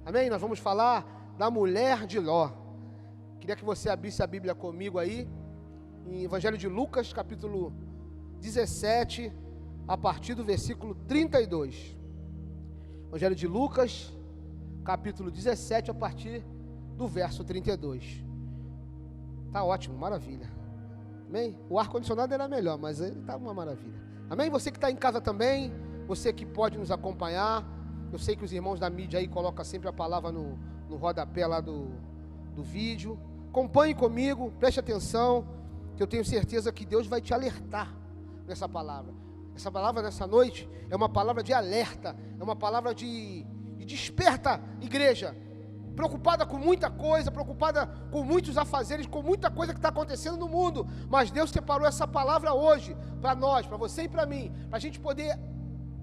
Amém? Nós vamos falar da mulher de Ló. Queria que você abrisse a Bíblia comigo aí, em Evangelho de Lucas, capítulo 17, a partir do versículo 32. Evangelho de Lucas, capítulo 17, a partir do verso 32. Tá ótimo, maravilha. Amém? O ar-condicionado era melhor, mas ele tá uma maravilha. Amém? Você que está em casa também, você que pode nos acompanhar. Eu sei que os irmãos da mídia aí colocam sempre a palavra no rodapé lá do vídeo. Acompanhe comigo, preste atenção, que eu tenho certeza que Deus vai te alertar nessa palavra. Essa palavra nessa noite é uma palavra de alerta, é uma palavra de desperta, igreja. Preocupada com muita coisa, preocupada com muitos afazeres, com muita coisa que está acontecendo no mundo. Mas Deus separou essa palavra hoje para nós, para você e para mim, para a gente poder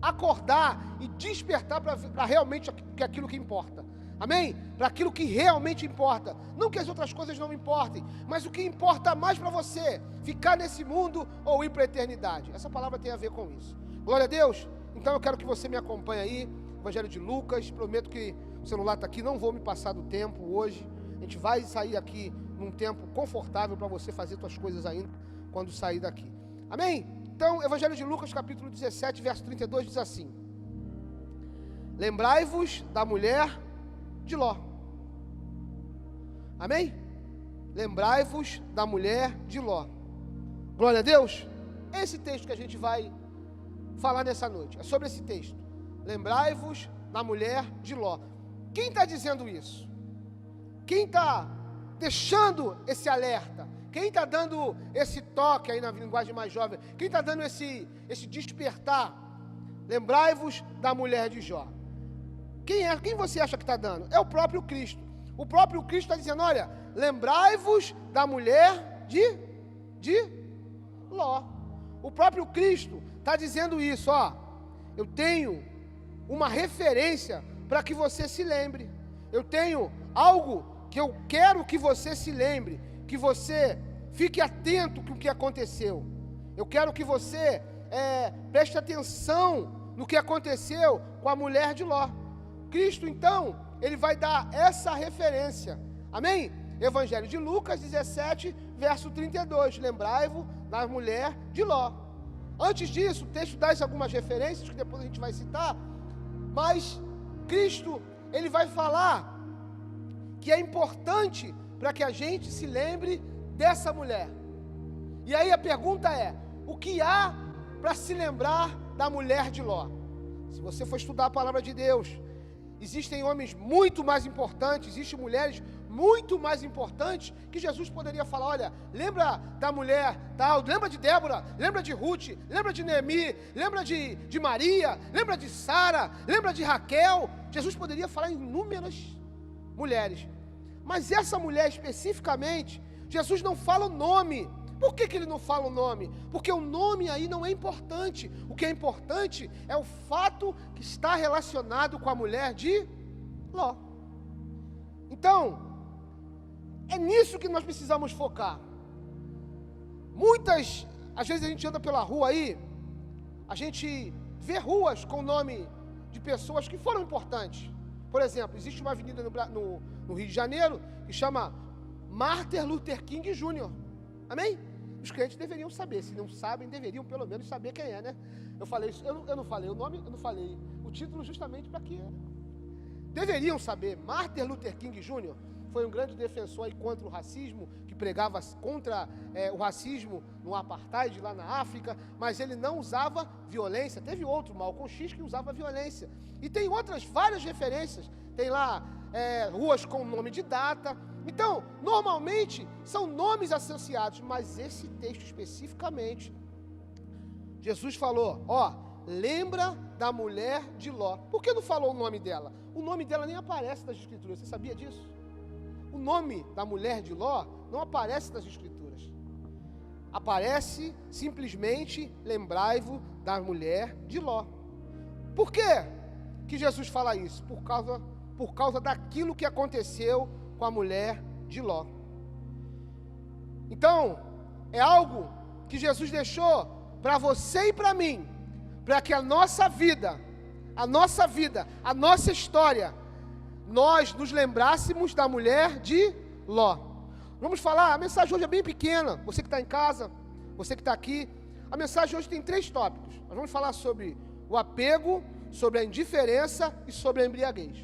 acordar e despertar para realmente aquilo que importa. Amém? Para aquilo que realmente importa. Não que as outras coisas não importem, mas o que importa mais para você, ficar nesse mundo ou ir para a eternidade. Essa palavra tem a ver com isso. Glória a Deus. Então eu quero que você me acompanhe aí, Evangelho de Lucas. Prometo que o celular está aqui, não vou me passar do tempo hoje. A gente vai sair aqui num tempo confortável para você fazer suas coisas ainda quando sair daqui. Amém? Então, Evangelho de Lucas, capítulo 17, verso 32, diz assim: Lembrai-vos da mulher de Ló. Amém? Lembrai-vos da mulher de Ló. Glória a Deus. Esse texto que a gente vai falar nessa noite é sobre esse texto. Lembrai-vos da mulher de Ló. Quem está dizendo isso? Quem está deixando esse alerta? Quem está dando esse toque aí na linguagem mais jovem? Quem está dando esse despertar? Lembrai-vos da mulher de Jó. Quem você acha que está dando? É o próprio Cristo. O próprio Cristo está dizendo, olha, lembrai-vos da mulher de Ló. O próprio Cristo está dizendo isso, ó. Eu tenho uma referência para que você se lembre. Eu tenho algo que eu quero que você se lembre, que você fique atento com o que aconteceu. Eu quero que você preste atenção no que aconteceu com a mulher de Ló. Cristo, então, ele vai dar essa referência. Amém? Evangelho de Lucas 17, verso 32. Lembrai-vos da mulher de Ló. Antes disso, o texto dá algumas referências, que depois a gente vai citar, mas Cristo, ele vai falar que é importante para que a gente se lembre dessa mulher. E aí a pergunta é, o que há para se lembrar da mulher de Ló? Se você for estudar a palavra de Deus, existem homens muito mais importantes, existem mulheres muito mais importantes, que Jesus poderia falar, olha, lembra da mulher tal, lembra de Débora, lembra de Ruth, lembra de Noemi, lembra de Maria, lembra de Sara, lembra de Raquel. Jesus poderia falar em inúmeras mulheres, mas essa mulher especificamente, Jesus não fala o nome. Por que ele não fala o nome? Porque o nome aí não é importante. O que é importante é o fato que está relacionado com a mulher de Ló. Então, é nisso que nós precisamos focar. Às vezes a gente anda pela rua aí, a gente vê ruas com o nome de pessoas que foram importantes. Por exemplo, existe uma avenida no Rio de Janeiro que chama Martin Luther King Jr. Amém? Os crentes deveriam saber, se não sabem, deveriam pelo menos saber quem é, né? Eu falei isso, eu não falei o nome, eu não falei o título justamente para que deveriam saber. Martin Luther King Jr. foi um grande defensor aí contra o racismo, que pregava contra o racismo no apartheid lá na África, mas ele não usava violência. Teve outro, Malcolm X, que usava violência. E tem outras várias referências, tem lá ruas com nome de data. Então, normalmente, são nomes associados, mas esse texto especificamente, Jesus falou, ó, lembra da mulher de Ló. Por que não falou o nome dela? O nome dela nem aparece nas Escrituras, você sabia disso? O nome da mulher de Ló não aparece nas Escrituras. Aparece simplesmente, lembrai-vos da mulher de Ló. Por quê que Jesus fala isso? Por causa daquilo que aconteceu com a mulher de Ló. Então, é algo que Jesus deixou para você e para mim, para que a nossa vida, a nossa história, nós nos lembrássemos da mulher de Ló. Vamos falar, a mensagem hoje é bem pequena, você que está em casa, você que está aqui, a mensagem hoje tem 3 tópicos. Nós vamos falar sobre o apego, sobre a indiferença e sobre a embriaguez.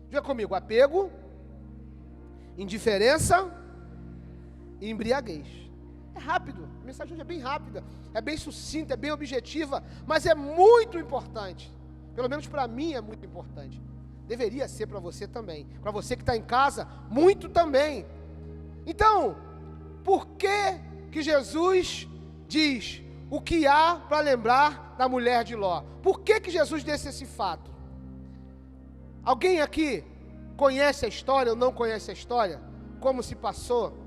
Diga comigo, apego, indiferença e embriaguez. É rápido, a mensagem hoje é bem rápida, é bem sucinta, é bem objetiva, mas é muito importante. Pelo menos para mim é muito importante. Deveria ser para você também. Para você que está em casa, muito também. Então, por que Jesus diz o que há para lembrar da mulher de Ló? Por que Jesus disse esse fato? Alguém aqui conhece a história ou não conhece a história? Como se passou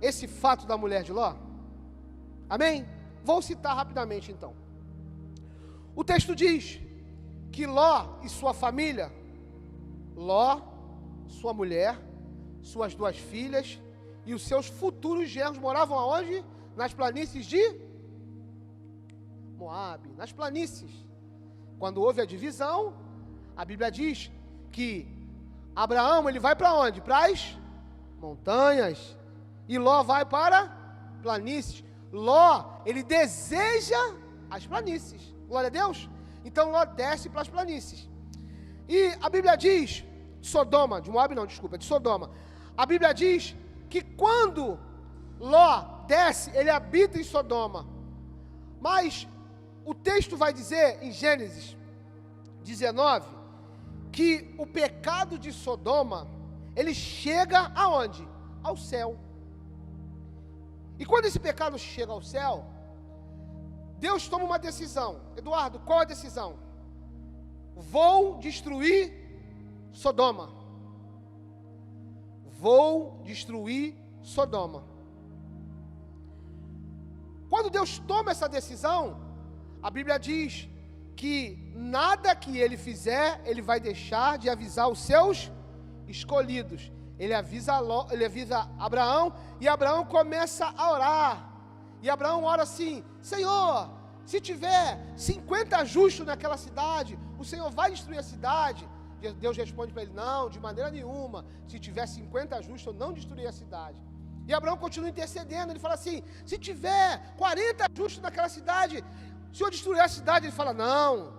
esse fato da mulher de Ló? Amém? Vou citar rapidamente então. O texto diz que Ló e sua família, Ló, sua mulher, suas 2 filhas e os seus futuros genros moravam aonde? Nas planícies de Moabe, nas planícies. Quando houve a divisão, a Bíblia diz que Abraão, ele vai para onde? Para as montanhas. E Ló vai para planícies. Ló, ele deseja as planícies. Glória a Deus. Então Ló desce para as planícies. E a Bíblia diz, Sodoma, de Moabe não, desculpa, de Sodoma. A Bíblia diz que quando Ló desce, ele habita em Sodoma. Mas o texto vai dizer, em Gênesis 19, que o pecado de Sodoma, ele chega aonde? Ao céu. E quando esse pecado chega ao céu, Deus toma uma decisão. Eduardo, qual a decisão? Vou destruir Sodoma. Vou destruir Sodoma. Quando Deus toma essa decisão, a Bíblia diz que nada que ele fizer, ele vai deixar de avisar os seus escolhidos. Ele avisa Abraão, e Abraão começa a orar. E Abraão ora assim: Senhor, se tiver 50 justos naquela cidade, o Senhor vai destruir a cidade? Deus responde para ele: não, de maneira nenhuma. Se tiver 50 justos, eu não destruirei a cidade. E Abraão continua intercedendo, ele fala assim: se tiver 40 justos naquela cidade, o Senhor destruir a cidade? Ele fala: não,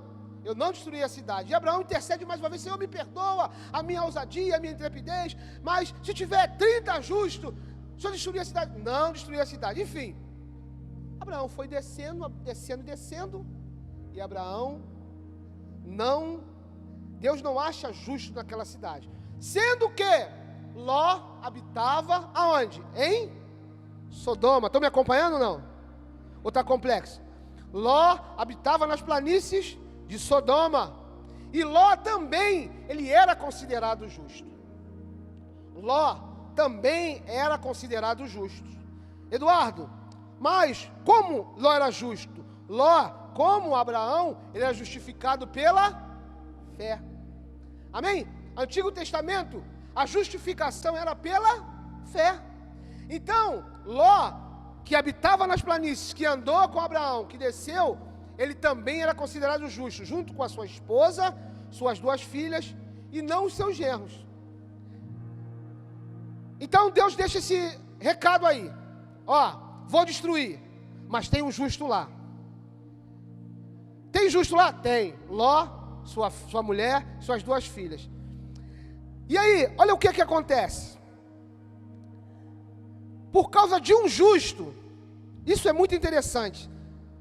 eu não destruí a cidade. E Abraão intercede mais uma vez: Senhor, me perdoa a minha ousadia, a minha intrepidez, mas se tiver 30 justos, o Senhor destruir a cidade? Não destruir a cidade. Enfim, Abraão foi descendo, e Abraão Deus não acha justo naquela cidade. Sendo que Ló habitava aonde? Em Sodoma. Estão me acompanhando ou não? Ou está complexo? Ló habitava nas planícies de Sodoma. E Ló também, ele era considerado justo. Ló também era considerado justo. Eduardo, mas como Ló era justo? Ló, como Abraão, ele era justificado pela fé. Amém? Antigo Testamento, a justificação era pela fé. Então, Ló, que habitava nas planícies, que andou com Abraão, que desceu, ele também era considerado justo, junto com a sua esposa, suas 2 filhas, e não os seus genros. Então Deus deixa esse recado aí: ó, vou destruir, mas tem um justo lá. Tem justo lá? Tem. Ló, sua mulher, suas 2 filhas. E aí, olha o que acontece. Por causa de um justo, isso é muito interessante.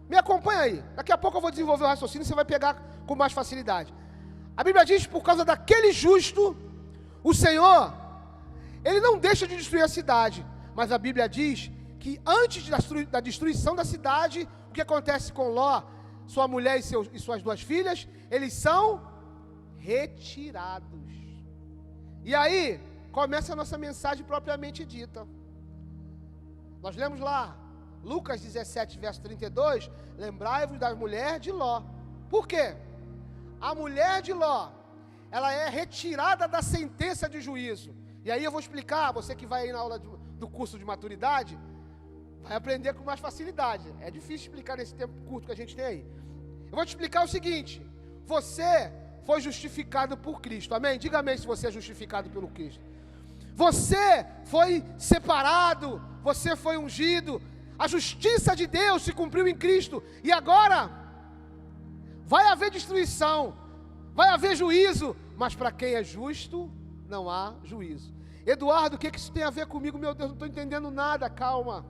Me acompanha aí. Daqui a pouco eu vou desenvolver o raciocínio e você vai pegar com mais facilidade. A Bíblia diz: por causa daquele justo, o Senhor, ele não deixa de destruir a cidade. Mas a Bíblia diz que antes da destruição da cidade, o que acontece com Ló, sua mulher e suas 2 filhas? Eles são retirados. E aí, começa a nossa mensagem propriamente dita. Nós lemos lá, Lucas 17, verso 32, lembrai-vos da mulher de Ló. Por quê? A mulher de Ló, ela é retirada da sentença de juízo. E aí eu vou explicar, você que vai aí na aula do curso de maturidade, vai aprender com mais facilidade. É difícil explicar nesse tempo curto que a gente tem aí. Eu vou te explicar o seguinte: você foi justificado por Cristo. Amém? Diga amém se você é justificado pelo Cristo. Você foi separado, você foi ungido, a justiça de Deus se cumpriu em Cristo, e agora vai haver destruição, vai haver juízo, mas para quem é justo, não há juízo. Eduardo, o que isso tem a ver comigo? Meu Deus, não estou entendendo nada, calma.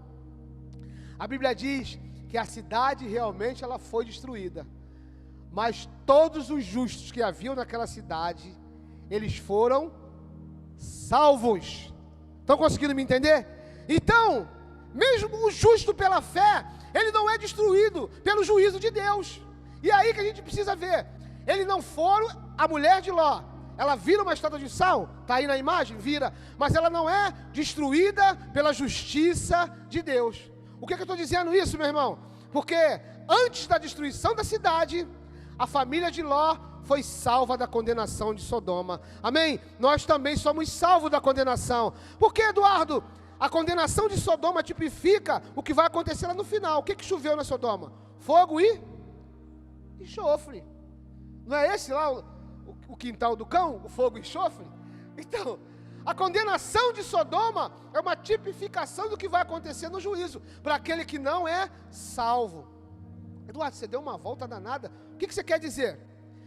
A Bíblia diz que a cidade realmente ela foi destruída, mas todos os justos que haviam naquela cidade, eles foram salvos. Estão conseguindo me entender? Então, mesmo o justo pela fé, ele não é destruído pelo juízo de Deus. E aí que a gente precisa ver, eles não foram, a mulher de Ló, ela vira uma estátua de sal, está aí na imagem, vira, mas ela não é destruída pela justiça de Deus. O que eu estou dizendo isso, meu irmão? Porque antes da destruição da cidade, a família de Ló foi salva da condenação de Sodoma. Amém? Nós também somos salvos da condenação. Por que, Eduardo? A condenação de Sodoma tipifica o que vai acontecer lá no final. O que choveu na Sodoma? Fogo e enxofre. Não é esse lá o quintal do cão? O fogo e enxofre? Então, a condenação de Sodoma é uma tipificação do que vai acontecer no juízo, para aquele que não é salvo. Eduardo, você deu uma volta danada. O que você quer dizer?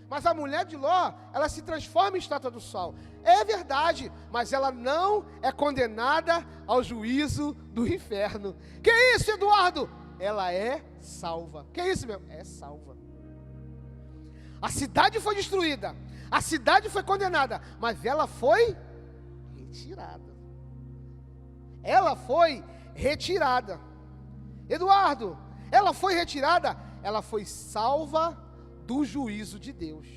Mas a mulher de Ló, ela se transforma em estátua do sal. É verdade, mas ela não é condenada ao juízo do inferno. Que isso, Eduardo? Ela é salva. Que isso, meu? É salva. A cidade foi destruída, a cidade foi condenada, mas ela foi retirada. Ela foi retirada. Eduardo, ela foi retirada, ela foi salva do juízo de Deus.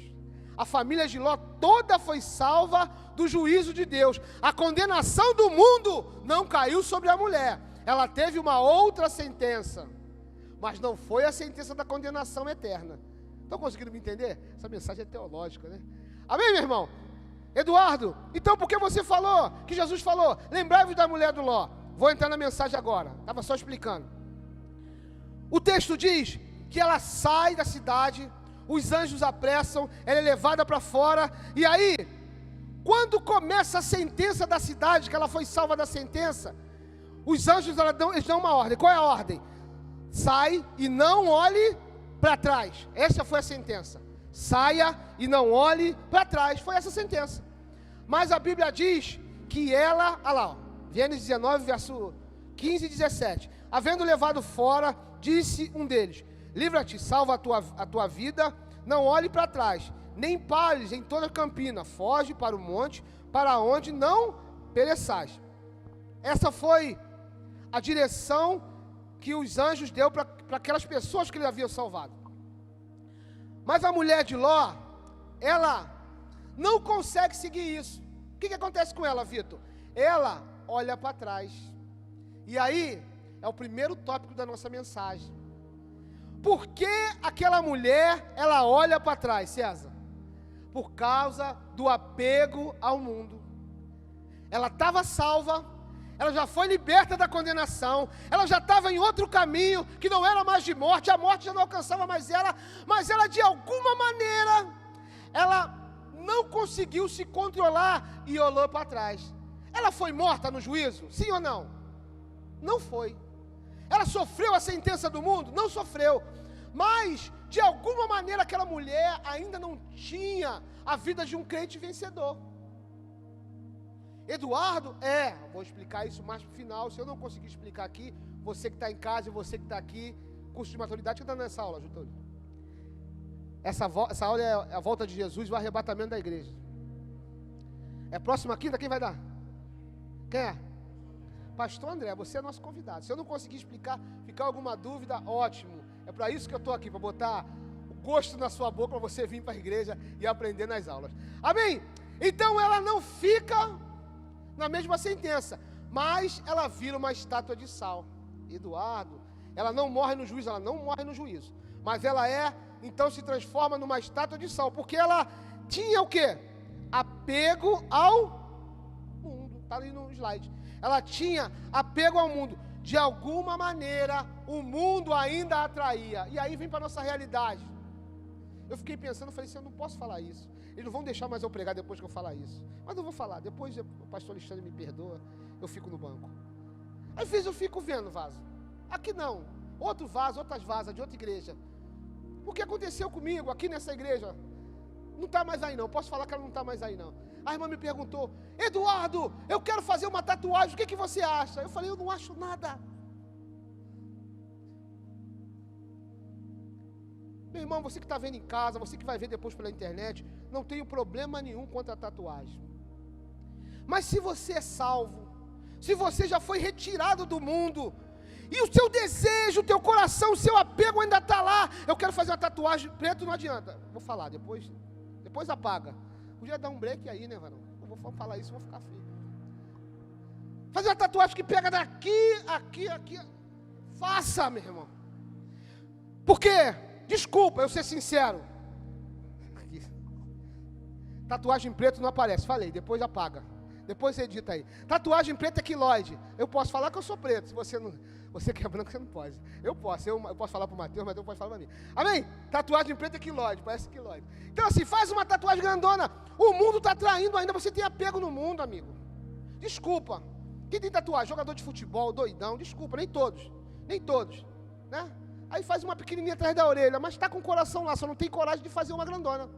A família de Ló toda foi salva do juízo de Deus. A condenação do mundo não caiu sobre a mulher. Ela teve uma outra sentença, mas não foi a sentença da condenação eterna. Estão conseguindo me entender? Essa mensagem é teológica, né? Amém, meu irmão? Eduardo, então por que você falou, que Jesus falou, lembrai-vos da mulher do Ló? Vou entrar na mensagem agora, estava só explicando. O texto diz que ela sai da cidade, os anjos apressam, ela é levada para fora, e aí, quando começa a sentença da cidade, que ela foi salva da sentença, os anjos eles dão uma ordem. Qual é a ordem? Sai e não olhe para trás. Essa foi a sentença. Saia e não olhe para trás. Foi essa a sentença. Mas a Bíblia diz que ela, olha lá, ó, Gênesis 19, verso 15 e 17. Havendo levado fora, disse um deles: livra-te, salva a tua vida, não olhe para trás, nem pares em toda a campina, foge para o monte, para onde não pereçais. Essa foi a direção que os anjos deu para aquelas pessoas que ele havia salvado. Mas a mulher de Ló, ela não consegue seguir isso. O que acontece com ela, Vitor? Ela olha para trás. E aí, é o primeiro tópico da nossa mensagem. Por que aquela mulher, ela olha para trás, César? Por causa do apego ao mundo. Ela estava salva, ela já foi liberta da condenação, ela já estava em outro caminho, que não era mais de morte, a morte já não alcançava mais ela, mas ela de alguma maneira, ela não conseguiu se controlar e olhou para trás. Ela foi morta no juízo? Sim ou não? Não foi. Ela sofreu a sentença do mundo? Não sofreu. Mas, de alguma maneira, aquela mulher ainda não tinha a vida de um crente vencedor. Eduardo, vou explicar isso mais para o final. Se eu não conseguir explicar aqui, você que está em casa e você que está aqui, curso de maturidade, que está nessa aula, Júlio. Essa aula é a volta de Jesus e o arrebatamento da igreja. É próxima quinta, quem vai dar? Quem é? Pastor André, você é nosso convidado. Se eu não conseguir explicar, ficar alguma dúvida, ótimo. É para isso que eu estou aqui, para botar o gosto na sua boca, para você vir para a igreja e aprender nas aulas. Amém? Então ela não fica na mesma sentença, mas ela vira uma estátua de sal. Eduardo, ela não morre no juízo, ela não morre no juízo, mas ela então se transforma numa estátua de sal, porque ela tinha o quê? Apego ao mundo. Está ali no slide. Ela tinha apego ao mundo. De alguma maneira, o mundo ainda a atraía. E aí vem para a nossa realidade. Eu fiquei pensando, falei assim, eu não posso falar isso. Eles não vão deixar mais eu pregar depois que eu falar isso. Mas eu vou falar. Depois o pastor Alexandre me perdoa, eu fico no banco. Às vezes eu fico vendo vaso. Aqui não. Outro vaso, outras vasas de outra igreja. O que aconteceu comigo aqui nessa igreja? Não está mais aí não. Posso falar que ela não está mais aí não. A irmã me perguntou: Eduardo, eu quero fazer uma tatuagem, o que você acha? Eu falei: eu não acho nada. Meu irmão, você que está vendo em casa, você que vai ver depois pela internet, não tenho problema nenhum contra a tatuagem. Mas se você é salvo, se você já foi retirado do mundo, e o seu desejo, o teu coração, o seu apego ainda está lá, eu quero fazer uma tatuagem preta, não adianta. Vou falar, depois apaga. Podia dar um break aí, né, varão? Eu vou falar isso, vou ficar feio. Fazer uma tatuagem que pega daqui, aqui. Faça, meu irmão. Por quê? Desculpa, eu ser sincero. Tatuagem preta não aparece. Falei, depois apaga. Depois você edita aí. Tatuagem preta é quiloide. Eu posso falar que eu sou preto. Se você que é branco, você não pode. Eu posso falar para o Mateus, mas eu posso falar para mim. Amém? Tatuagem preta é quiloide, parece quiloide. Então assim, faz uma tatuagem grandona. O mundo está traindo ainda, você tem apego no mundo, amigo. Desculpa. Quem tem tatuagem? Jogador de futebol, doidão. Desculpa, nem todos. Né? Aí faz uma pequenininha atrás da orelha, mas está com o coração lá, só não tem coragem de fazer uma grandona.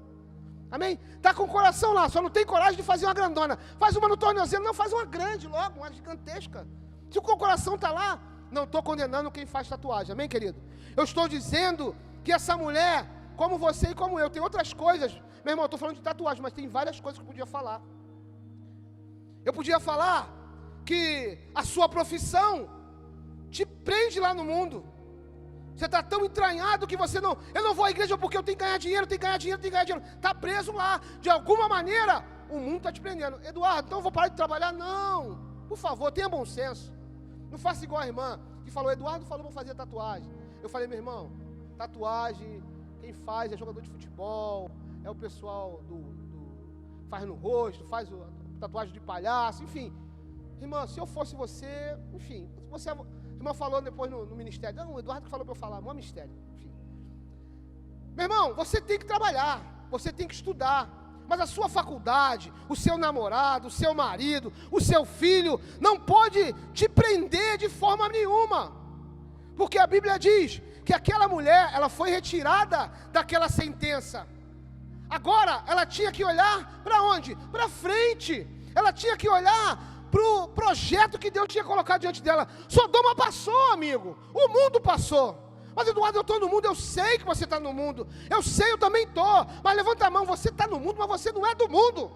Amém? Está com o coração lá, só não tem coragem de fazer uma grandona. Faz uma no tornozelo, não, faz uma grande logo, uma gigantesca. Se o coração está lá, não estou condenando quem faz tatuagem, amém, querido? Eu estou dizendo que essa mulher, como você e como eu, tem outras coisas. Meu irmão, eu estou falando de tatuagem, mas tem várias coisas que eu podia falar. Eu podia falar que a sua profissão te prende lá no mundo. Você está tão entranhado que você não... Eu não vou à igreja porque eu tenho que ganhar dinheiro, Está preso lá. De alguma maneira, o mundo está te prendendo. Eduardo, então eu vou parar de trabalhar? Não. Por favor, tenha bom senso. Não faça igual a irmã que falou: Eduardo falou, vou fazer tatuagem. Eu falei: meu irmão, tatuagem, quem faz é jogador de futebol, é o pessoal faz no rosto, faz tatuagem de palhaço, enfim. Irmã, se eu fosse você, enfim, você... A irmã falou depois no ministério. Não, o Eduardo que falou para eu falar, não é mistério. Enfim. Meu irmão, você tem que trabalhar, você tem que estudar. Mas a sua faculdade, o seu namorado, o seu marido, o seu filho, não pode te prender de forma nenhuma. Porque a Bíblia diz que aquela mulher, ela foi retirada daquela sentença. Agora, ela tinha que olhar para onde? Para frente. Ela tinha que olhar para o projeto que Deus tinha colocado diante dela. Sodoma passou, amigo. O mundo passou. Mas Eduardo, eu estou no mundo. Eu sei que você está no mundo. Eu sei, eu também estou. Mas levanta a mão, você está no mundo, mas você não é do mundo.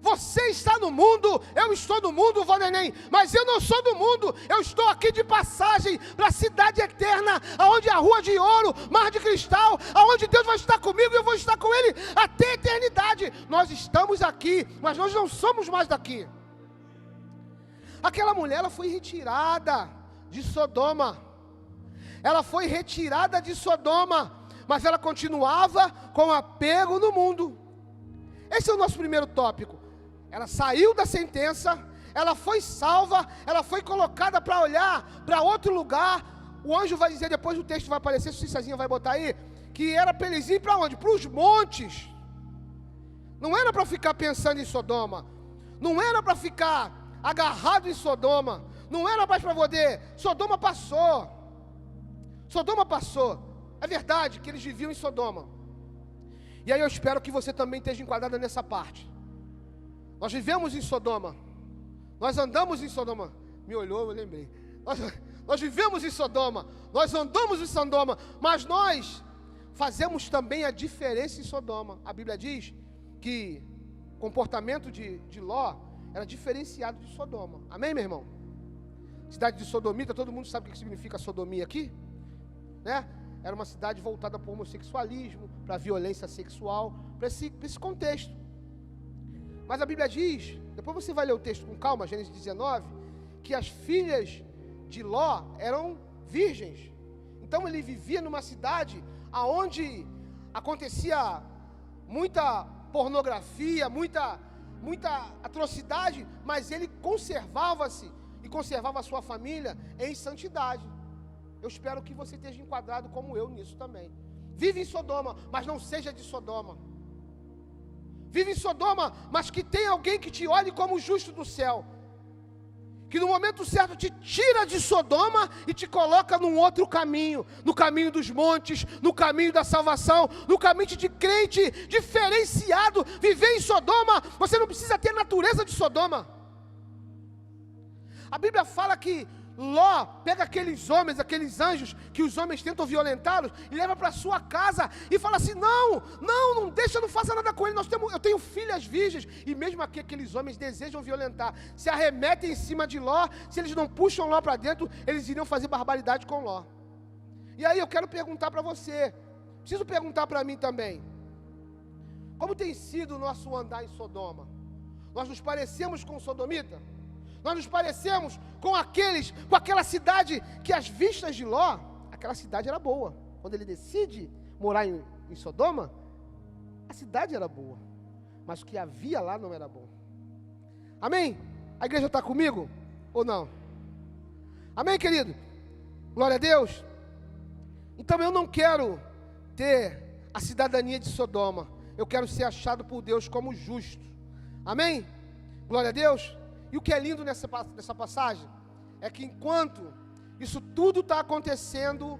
Você está no mundo, eu estou no mundo, Vandenem, mas eu não sou do mundo. Eu estou aqui de passagem para a cidade eterna, aonde a rua de ouro, mar de cristal, aonde Deus vai estar comigo e eu vou estar com Ele até a eternidade. Nós estamos aqui, mas nós não somos mais daqui. Aquela mulher, ela foi retirada de Sodoma. Ela foi retirada de Sodoma, mas ela continuava com apego no mundo. Esse é o nosso primeiro tópico. Ela saiu da sentença, ela foi salva, ela foi colocada para olhar para outro lugar. O anjo vai dizer, depois o texto vai aparecer, se o Cezinha vai botar aí, que era para eles ir para onde? Para os montes. Não era para ficar pensando em Sodoma, não era para ficar agarrado em Sodoma, não era mais para poder. Sodoma passou. É verdade que eles viviam em Sodoma. E aí eu espero que você também esteja enquadrado nessa parte. Nós vivemos em Sodoma. Nós andamos em Sodoma. Me olhou, eu lembrei. Nós vivemos em Sodoma. Nós andamos em Sodoma. Mas nós fazemos também a diferença em Sodoma. A Bíblia diz que o comportamento de Ló era diferenciado de Sodoma. Amém, meu irmão? Cidade de Sodomita, todo mundo sabe o que significa sodomia aqui? Né? Era uma cidade voltada para o homossexualismo, para a violência sexual, para esse contexto. Mas a Bíblia diz, depois você vai ler o texto com calma, Gênesis 19, que as filhas de Ló eram virgens. Então ele vivia numa cidade onde acontecia muita pornografia, muita atrocidade, mas ele conservava-se e conservava a sua família em santidade. Eu espero que você esteja enquadrado como eu nisso também. Vive em Sodoma, mas não seja de Sodoma. vive em Sodoma, mas que tem alguém que te olhe como justo do céu, que no momento certo te tira de Sodoma e te coloca num outro caminho, no caminho dos montes, no caminho da salvação, no caminho de crente diferenciado. Viver em Sodoma, você não precisa ter natureza de Sodoma. A Bíblia fala que Ló pega aqueles homens, aqueles anjos que os homens tentam violentá-los e leva para sua casa e fala assim: não deixa, não faça nada com ele, eu tenho filhas virgens. E mesmo aqui aqueles homens desejam violentar, se arremetem em cima de Ló. Se eles não puxam Ló para dentro, eles iriam fazer barbaridade com Ló. E aí eu quero perguntar para você, preciso perguntar para mim também, como tem sido o nosso andar em Sodoma? Nós nos parecemos com o sodomita? Nós nos parecemos com aquela cidade que às vistas de Ló, aquela cidade era boa. Quando ele decide morar em Sodoma, a cidade era boa, mas o que havia lá não era bom. Amém? A igreja está comigo ou não? Amém, querido? Glória a Deus. Então eu não quero ter a cidadania de Sodoma, eu quero ser achado por Deus como justo. Amém? Glória a Deus. E o que é lindo nessa passagem é que enquanto isso tudo está acontecendo,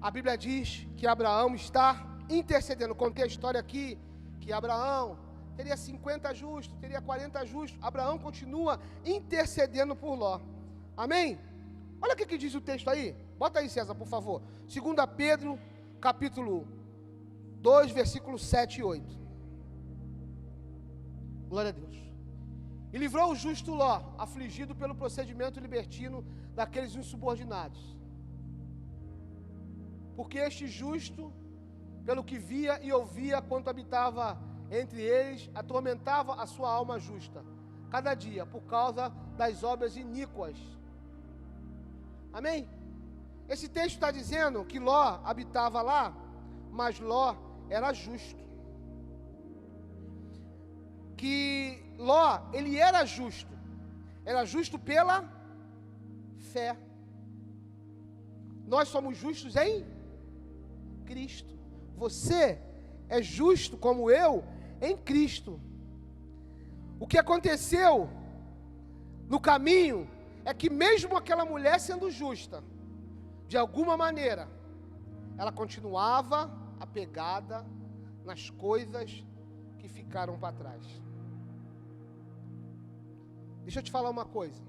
a Bíblia diz que Abraão está intercedendo. Contei a história aqui, que Abraão teria 50 justos, teria 40 justos. Abraão continua intercedendo por Ló. Amém? Olha o que diz o texto aí. Bota aí, César, por favor. 2 Pedro, capítulo 2, versículos 7 e 8. Glória a Deus. E livrou o justo Ló, afligido pelo procedimento libertino daqueles insubordinados. Porque este justo, pelo que via e ouvia quanto habitava entre eles, atormentava a sua alma justa, cada dia, por causa das obras iníquas. Amém? Esse texto está dizendo que Ló habitava lá, mas Ló era justo. Que Ló, ele era justo pela fé. Nós somos justos em Cristo. Você é justo como eu em Cristo. O que aconteceu no caminho é que mesmo aquela mulher sendo justa, de alguma maneira, ela continuava apegada nas coisas que ficaram para trás. Deixa eu te falar uma coisa.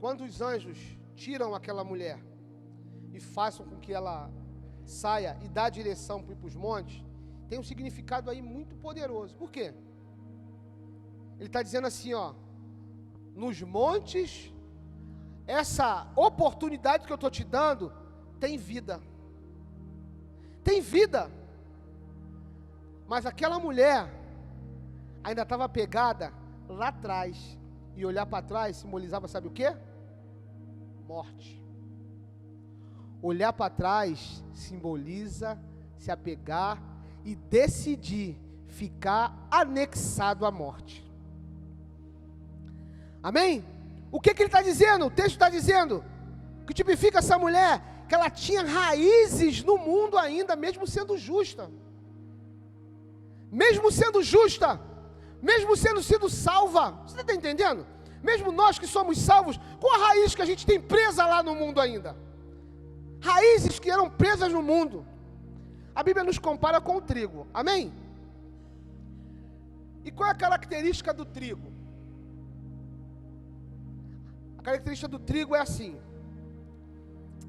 Quando os anjos tiram aquela mulher e façam com que ela saia e dá a direção para ir para os montes, tem um significado aí muito poderoso. Por quê? Ele está dizendo assim, ó, nos montes, essa oportunidade que eu estou te dando tem vida. Tem vida. Mas aquela mulher ainda estava pegada lá atrás, e olhar para trás simbolizava, sabe o quê? Morte. Olhar para trás simboliza se apegar e decidir ficar anexado à morte. Amém? O que ele está dizendo? O texto está dizendo que tipifica essa mulher, que ela tinha raízes no mundo ainda, mesmo sendo justa. Mesmo sendo justa, mesmo sendo sido salva. Você está entendendo? Mesmo nós que somos salvos, com a raiz que a gente tem presa lá no mundo ainda. Raízes que eram presas no mundo. A Bíblia nos compara com o trigo. Amém? E qual é a característica do trigo? A característica do trigo é assim.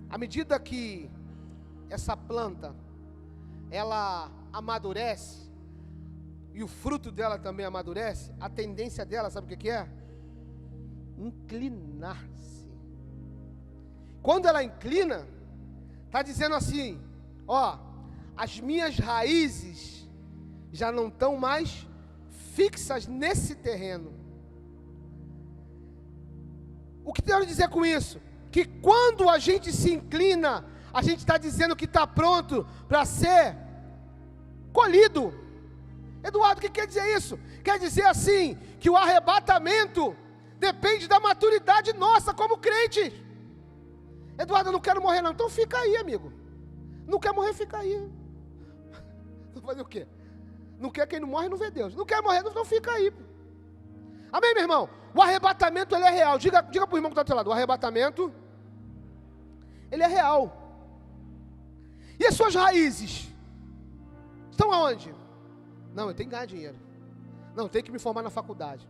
À medida que essa planta, ela amadurece, e o fruto dela também amadurece, a tendência dela, sabe o que é? Inclinar-se. Quando ela inclina, está dizendo assim, ó, as minhas raízes já não estão mais fixas nesse terreno. O que quero dizer com isso? Que quando a gente se inclina, a gente está dizendo que está pronto para ser colhido. Eduardo, o que quer dizer isso? Quer dizer assim, que o arrebatamento depende da maturidade nossa como crente. Eduardo, eu não quero morrer não. Então fica aí, amigo. Não quer morrer, fica aí. Vou fazer o quê? Não quer, quem não morre não vê Deus. Não quer morrer, não fica aí. Amém, meu irmão? O arrebatamento, ele é real. Diga para o irmão que está do teu lado, o arrebatamento, ele é real. E as suas raízes? Estão aonde? Não, eu tenho que ganhar dinheiro. Não, eu tenho que me formar na faculdade.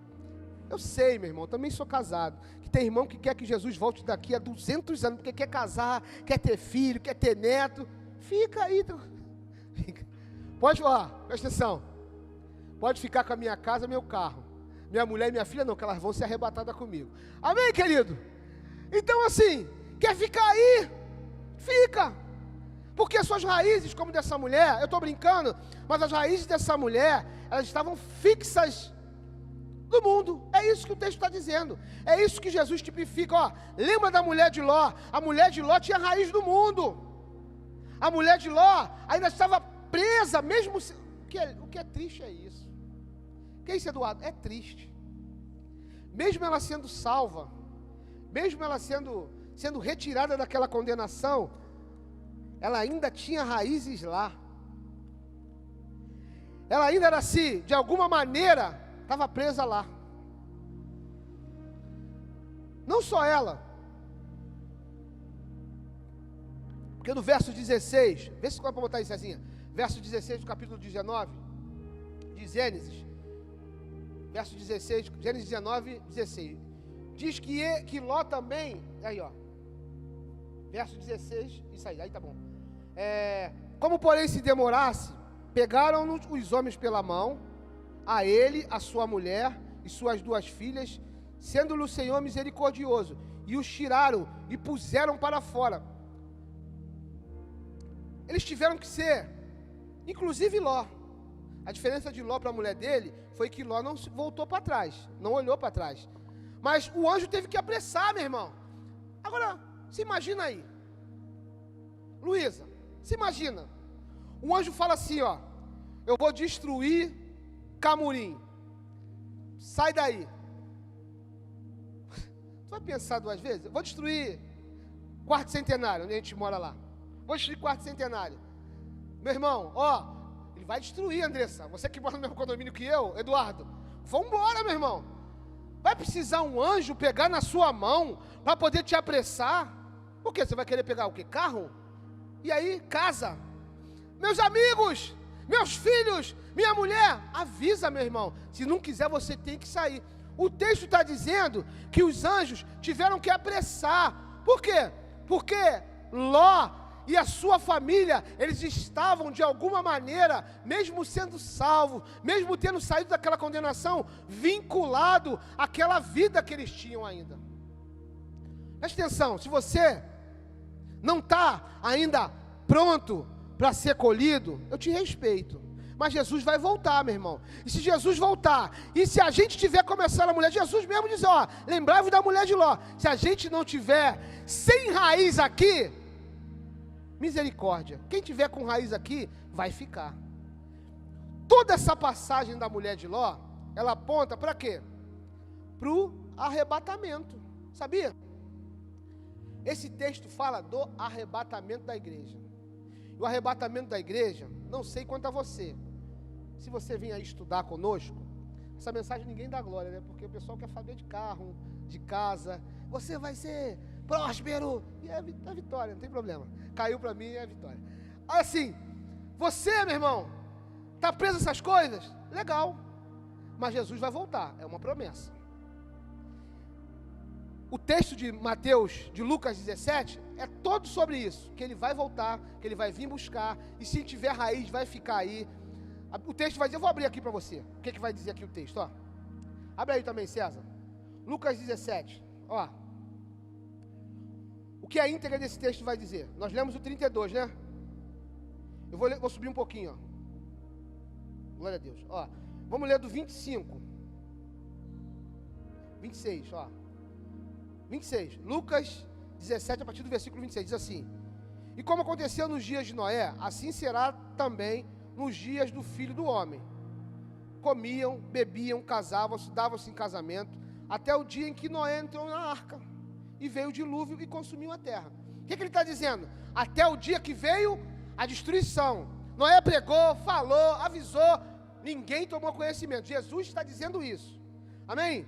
Eu sei, meu irmão, eu também sou casado. Que tem irmão que quer que Jesus volte daqui a 200 anos, porque quer casar, quer ter filho, quer ter neto. Fica aí. Pode falar, presta atenção. Pode ficar com a minha casa, meu carro. Minha mulher e minha filha não, que elas vão ser arrebatadas comigo. Amém, querido? Então assim, quer ficar aí? Fica. Porque as suas raízes, como dessa mulher, eu estou brincando, mas as raízes dessa mulher, elas estavam fixas no mundo. É isso que o texto está dizendo. É isso que Jesus tipifica. Ó, lembra da mulher de Ló? A mulher de Ló tinha raiz do mundo. A mulher de Ló ainda estava presa, mesmo... O que é triste é isso. O que é isso, Eduardo? É triste. Mesmo ela sendo salva, mesmo ela sendo retirada daquela condenação, ela ainda tinha raízes lá. Ela ainda era assim, de alguma maneira, estava presa lá. Não só ela. Porque no verso 16, vê se vai para botar isso, Cezinha. Verso 16 do capítulo 19 de Gênesis. Verso 16, Gênesis 19, 16. Diz que Ló também, aí ó. Verso 16, isso aí tá bom. Como porém se demorasse, pegaram os homens pela mão, a ele, a sua mulher e suas 2 filhas, sendo-lhe o Senhor misericordioso, e os tiraram e puseram para fora. Eles tiveram que ser, inclusive Ló. A diferença de Ló para a mulher dele foi que Ló não voltou para trás, não olhou para trás. Mas o anjo teve que apressar, meu irmão. Agora, se imagina aí, Luísa, se imagina, o anjo fala assim, ó, eu vou destruir Camurim, sai daí. Tu vai pensar 2 vezes? Eu vou destruir Quarto Centenário, onde a gente mora lá. Vou destruir Quarto Centenário. Meu irmão, ó, ele vai destruir, Andressa. Você que mora no mesmo condomínio que eu, Eduardo, vambora, meu irmão. Vai precisar um anjo pegar na sua mão para poder te apressar? Por quê? Você vai querer pegar o quê? Carro? E aí, casa. Meus amigos, meus filhos, minha mulher, avisa, meu irmão. Se não quiser, você tem que sair. O texto está dizendo que os anjos tiveram que apressar. Por quê? Porque Ló e a sua família, eles estavam de alguma maneira, mesmo sendo salvos, mesmo tendo saído daquela condenação, vinculado àquela vida que eles tinham ainda. Presta atenção, se você não está ainda pronto para ser colhido, eu te respeito. Mas Jesus vai voltar, meu irmão. E se Jesus voltar, e se a gente tiver começando a mulher, Jesus mesmo diz, ó, lembrai-vos da mulher de Ló. Se a gente não tiver sem raiz aqui, misericórdia. Quem tiver com raiz aqui, vai ficar. Toda essa passagem da mulher de Ló, ela aponta para quê? Para o arrebatamento. Sabia? Esse texto fala do arrebatamento da igreja. E o arrebatamento da igreja, não sei quanto a você. Se você vem aí estudar conosco, essa mensagem ninguém dá glória, né? Porque o pessoal quer saber de carro, de casa. Você vai ser próspero. E é a vitória, não tem problema. Caiu para mim, é a vitória. Assim, você, meu irmão, está preso a essas coisas? Legal. Mas Jesus vai voltar, é uma promessa. O texto de Mateus, de Lucas 17, é todo sobre isso. Que ele vai voltar, que ele vai vir buscar. E se tiver raiz, vai ficar aí. O texto vai dizer, eu vou abrir aqui para você. O que vai dizer aqui o texto, ó. Abre aí também, César. Lucas 17, ó. O que a íntegra desse texto vai dizer? Nós lemos o 32, né? Eu vou subir um pouquinho, ó. Glória a Deus, ó. Vamos ler do 25. 26, ó. 26, Lucas 17, a partir do versículo 26, diz assim: e como aconteceu nos dias de Noé, assim será também nos dias do Filho do Homem. Comiam, bebiam, casavam-se, davam-se em casamento, até o dia em que Noé entrou na arca, e veio o dilúvio e consumiu a terra. O que ele está dizendo? Até o dia que veio a destruição. Noé pregou, falou, avisou, ninguém tomou conhecimento. Jesus está dizendo isso. Amém?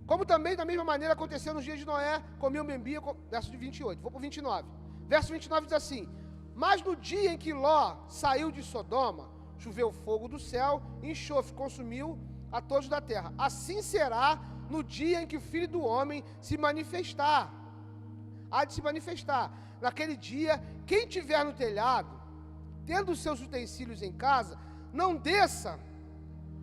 Como também, da mesma maneira, aconteceu nos dias de Noé, comiam, bebiam, verso de 28. Vou para o 29. Verso 29 diz assim: mas no dia em que Ló saiu de Sodoma, choveu fogo do céu, e enxofre consumiu a todos da terra. Assim será no dia em que o Filho do Homem se manifestar. Há de se manifestar. Naquele dia, quem tiver no telhado, tendo os seus utensílios em casa, não desça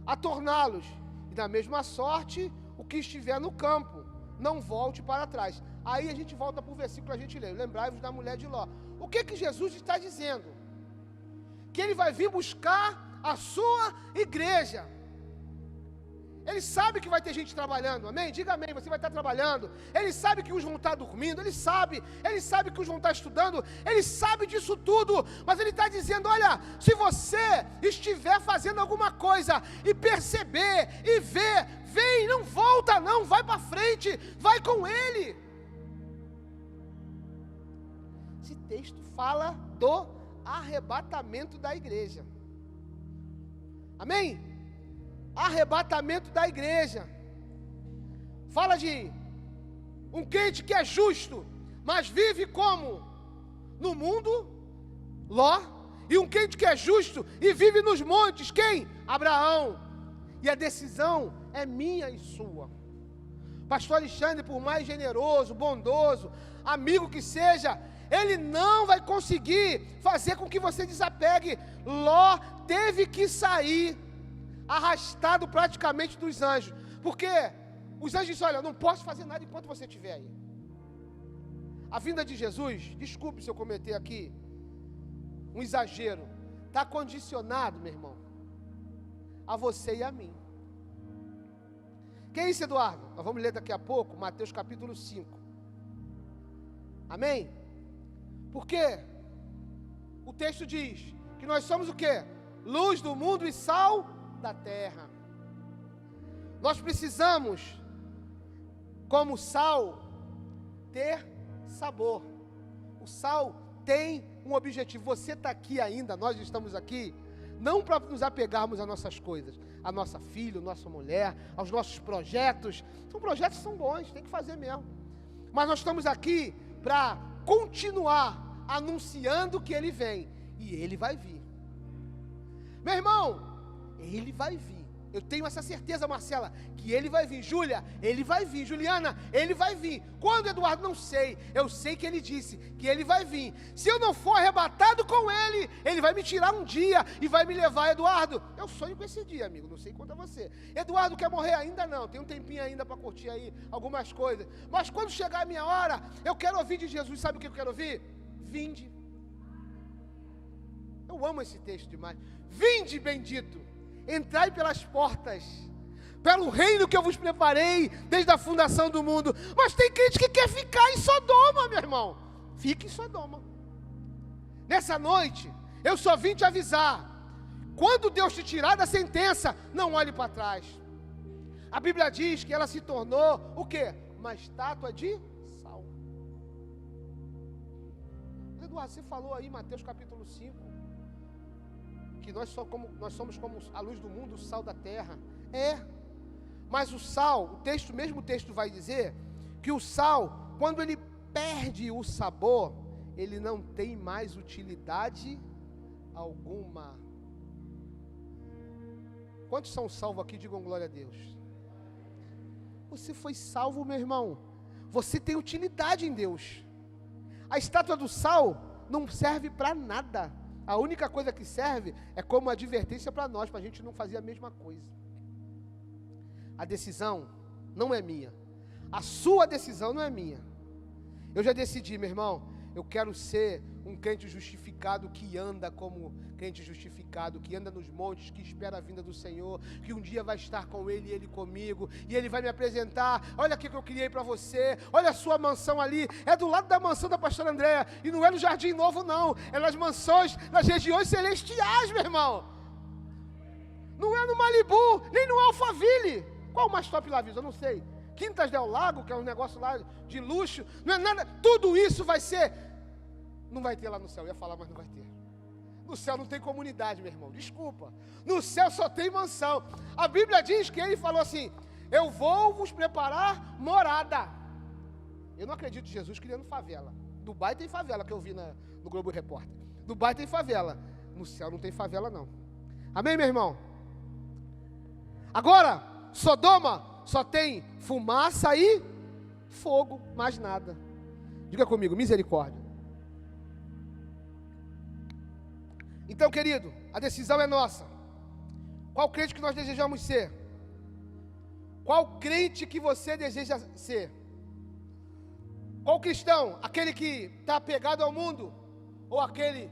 a torná-los. E da mesma sorte, o que estiver no campo, não volte para trás. Aí a gente volta para o versículo que a gente leu. Lembrai-vos da mulher de Ló. O que Jesus está dizendo? Que Ele vai vir buscar a sua igreja. Ele sabe que vai ter gente trabalhando, amém? Diga amém, você vai estar trabalhando. Ele sabe que uns vão estar dormindo, Ele sabe que uns vão estar estudando, Ele sabe disso tudo. Mas Ele está dizendo, olha, se você estiver fazendo alguma coisa e perceber e ver, vem, não volta não, vai para frente, vai com Ele. Esse texto fala do arrebatamento da igreja. Amém? Arrebatamento da igreja. Fala de um crente que é justo, mas vive como? No mundo, Ló. E um crente que é justo e vive nos montes, quem? Abraão. E a decisão é minha e sua. Pastor Alexandre, por mais generoso, bondoso, amigo que seja, ele não vai conseguir fazer com que você desapegue. Ló teve que sair arrastado praticamente dos anjos, porque os anjos disseram, olha, eu não posso fazer nada enquanto você estiver aí. A vinda de Jesus, desculpe se eu cometer aqui um exagero, está condicionado, meu irmão, a você e a mim. Que é isso, Eduardo? Nós vamos ler daqui a pouco, Mateus capítulo 5. Amém? Porque o texto diz que nós somos o quê? Luz do mundo e sal da terra. Nós precisamos, como sal, ter sabor. O sal tem um objetivo. Você está aqui ainda, nós estamos aqui, não para nos apegarmos às nossas coisas, a nossa filha, a nossa mulher, aos nossos projetos. São projetos que são bons, tem que fazer mesmo. Mas nós estamos aqui para continuar anunciando que Ele vem. E Ele vai vir. Meu irmão, Ele vai vir. Eu tenho essa certeza, Marcela, que Ele vai vir. Júlia, Ele vai vir. Juliana, Ele vai vir. Quando, Eduardo? Não sei. Eu sei que Ele disse que Ele vai vir. Se eu não for arrebatado com Ele, Ele vai me tirar um dia e vai me levar, Eduardo. Eu sonho com esse dia, amigo. Não sei quanto a você. Eduardo, quer morrer ainda? Não. Tem um tempinho ainda para curtir aí algumas coisas. Mas quando chegar a minha hora, eu quero ouvir de Jesus. Sabe o que eu quero ouvir? Vinde. Eu amo esse texto demais. Vinde, bendito. Entrai pelas portas, pelo reino que eu vos preparei desde a fundação do mundo. Mas tem crente que quer ficar em Sodoma, meu irmão. Fique em Sodoma. Nessa noite, eu só vim te avisar. Quando Deus te tirar da sentença, não olhe para trás. A Bíblia diz que ela se tornou o quê? Uma estátua de sal. Eduardo, você falou aí, Mateus capítulo 5. Que nós somos como a luz do mundo, o sal da terra. Mas o sal, mesmo texto vai dizer, que o sal, quando ele perde o sabor, ele não tem mais utilidade alguma. Quantos são salvos aqui? Digam glória a Deus. Você foi salvo, meu irmão. Você tem utilidade em Deus. A estátua do sal não serve para nada. A única coisa que serve é como advertência para nós, para a gente não fazer a mesma coisa. A decisão não é minha. A sua decisão não é minha. Eu já decidi, meu irmão, eu quero ser um crente justificado que anda como crente justificado, que anda nos montes, que espera a vinda do Senhor, que um dia vai estar com Ele e Ele comigo, e Ele vai me apresentar, olha aqui que eu criei para você, olha a sua mansão ali, é do lado da mansão da pastora Andréa, e não é no Jardim Novo não, é nas mansões, nas regiões celestiais, meu irmão. Não é no Malibu, nem no Alphaville. Qual o mais top lá, Vitor? Eu não sei. Quintas del Lago, que é um negócio lá de luxo, não é nada, tudo isso vai ser, não vai ter lá no céu, eu ia falar, mas não vai ter. No céu não tem comunidade, meu irmão, desculpa. No céu só tem mansão. A Bíblia diz que ele falou assim: eu vou vos preparar morada. Eu não acredito em Jesus criando favela. Dubai tem favela, que eu vi no Globo Repórter. Dubai tem favela. No céu não tem favela, não. Amém, meu irmão? Agora, Sodoma só tem fumaça e fogo, mais nada. Diga comigo, misericórdia. Então, querido, a decisão é nossa. Qual crente que nós desejamos ser? Qual crente que você deseja ser? Qual cristão? Aquele que está apegado ao mundo? Ou aquele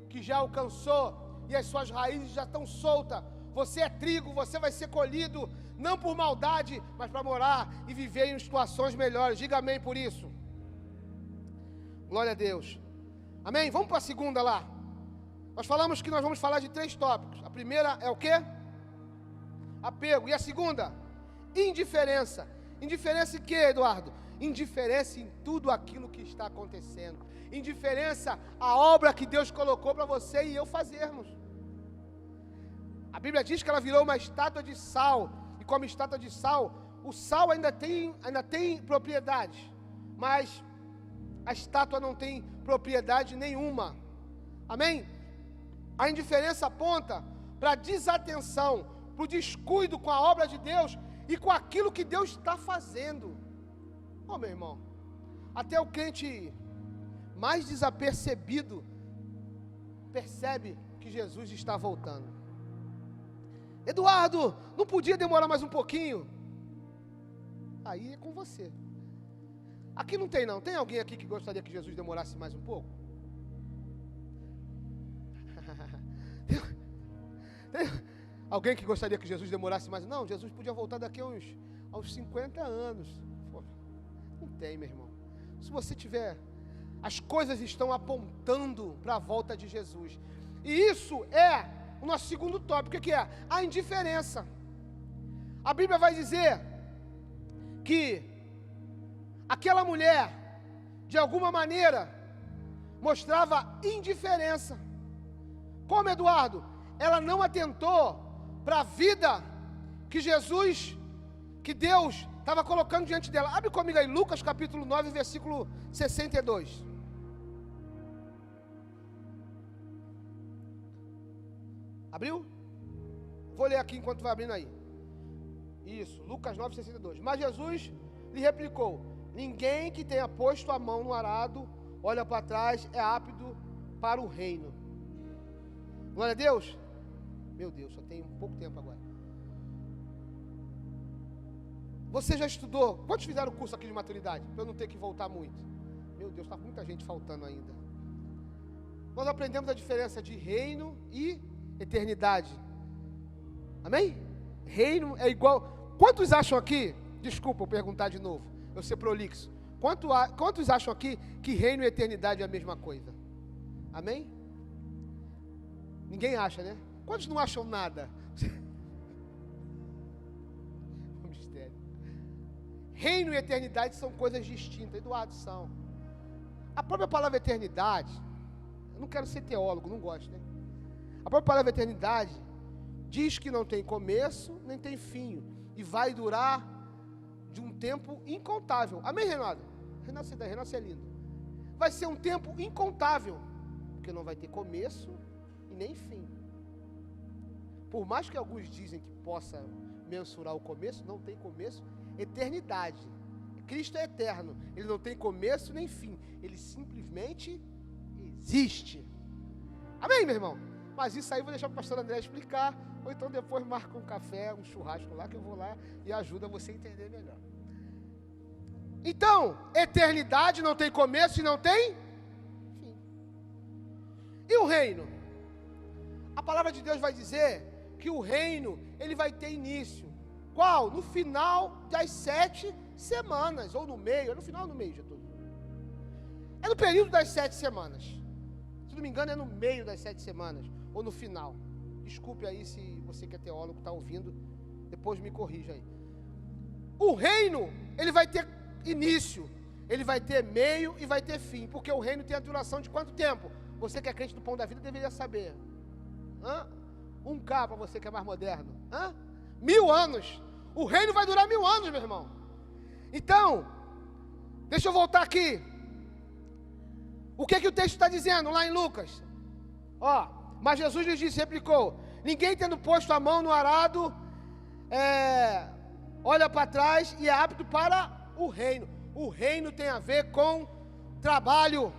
que já alcançou e as suas raízes já estão soltas? Você é trigo, você vai ser colhido, não por maldade, mas para morar e viver em situações melhores. Diga amém por isso. Glória a Deus. Amém? Vamos para a segunda lá. Nós falamos que nós vamos falar de 3 tópicos. A primeira é o quê? Apego. E a segunda? Indiferença. Indiferença em quê, Eduardo? Indiferença em tudo aquilo que está acontecendo. Indiferença à obra que Deus colocou para você e eu fazermos. A Bíblia diz que ela virou uma estátua de sal. E como estátua de sal, o sal ainda tem propriedade. Mas a estátua não tem propriedade nenhuma. Amém? A indiferença aponta para a desatenção, para o descuido com a obra de Deus e com aquilo que Deus está fazendo. Oh, meu irmão, até o crente mais desapercebido percebe que Jesus está voltando. Eduardo, não podia demorar mais um pouquinho? Aí é com você. Aqui não tem não. Tem alguém aqui que gostaria que Jesus demorasse mais um pouco? Tem alguém que gostaria que Jesus demorasse mais? Não, Jesus podia voltar daqui aos 50 anos. Pô, não tem, meu irmão. Se você tiver, as coisas estão apontando para a volta de Jesus. E isso é o nosso segundo tópico, que é a indiferença. A Bíblia vai dizer que aquela mulher, de alguma maneira, mostrava indiferença. Como, Eduardo? Ela não atentou para a vida que Jesus, que Deus estava colocando diante dela. Abre comigo aí, Lucas capítulo 9, versículo 62. Abriu? Vou ler aqui enquanto vai abrindo aí. Isso, Lucas 9, 62. Mas Jesus lhe replicou: ninguém que tenha posto a mão no arado, olha para trás, é apto para o reino. Glória a Deus. Meu Deus, só tem pouco tempo agora. Você já estudou? Quantos fizeram o curso aqui de maturidade? Para eu não ter que voltar muito. Meu Deus, está muita gente faltando ainda. Nós aprendemos a diferença de reino e eternidade. Amém? Reino é igual. Quantos acham aqui? Desculpa eu perguntar de novo. Eu ser prolixo. Quantos acham aqui que reino e eternidade é a mesma coisa? Amém? Ninguém acha, né? Quantos não acham nada? Um mistério. Reino e eternidade são coisas distintas. Eduardo, são. A própria palavra eternidade, eu não quero ser teólogo, não gosto, né? A própria palavra eternidade diz que não tem começo, nem tem fim. E vai durar de um tempo incontável. Amém, Renato? Renato é lindo. Vai ser um tempo incontável. Porque não vai ter começo e nem fim. Por mais que alguns dizem que possa mensurar o começo, não tem começo, eternidade. Cristo é eterno, ele não tem começo nem fim, ele simplesmente existe. Amém, meu irmão? Mas isso aí eu vou deixar o pastor André explicar, ou então depois marca um café, um churrasco lá, que eu vou lá e ajuda você a entender melhor. Então, eternidade não tem começo e não tem fim. E o reino? A palavra de Deus vai dizer que o reino, ele vai ter início. Qual? No final das 7 semanas, ou no meio, é no final ou no meio, já estou. É no período das 7 semanas. Se não me engano, é no meio das 7 semanas, ou no final. Desculpe aí se você que é teólogo está ouvindo, depois me corrija aí. O reino, ele vai ter início, ele vai ter meio e vai ter fim, porque o reino tem a duração de quanto tempo? Você que é crente do Pão da Vida deveria saber. 1K para você que é mais moderno. 1000 anos. O reino vai durar 1000 anos, meu irmão. Então, deixa eu voltar aqui. O que o texto está dizendo lá em Lucas? Mas Jesus lhes disse, replicou: ninguém tendo posto a mão no arado, olha para trás e é apto para o reino. O reino tem a ver com trabalho.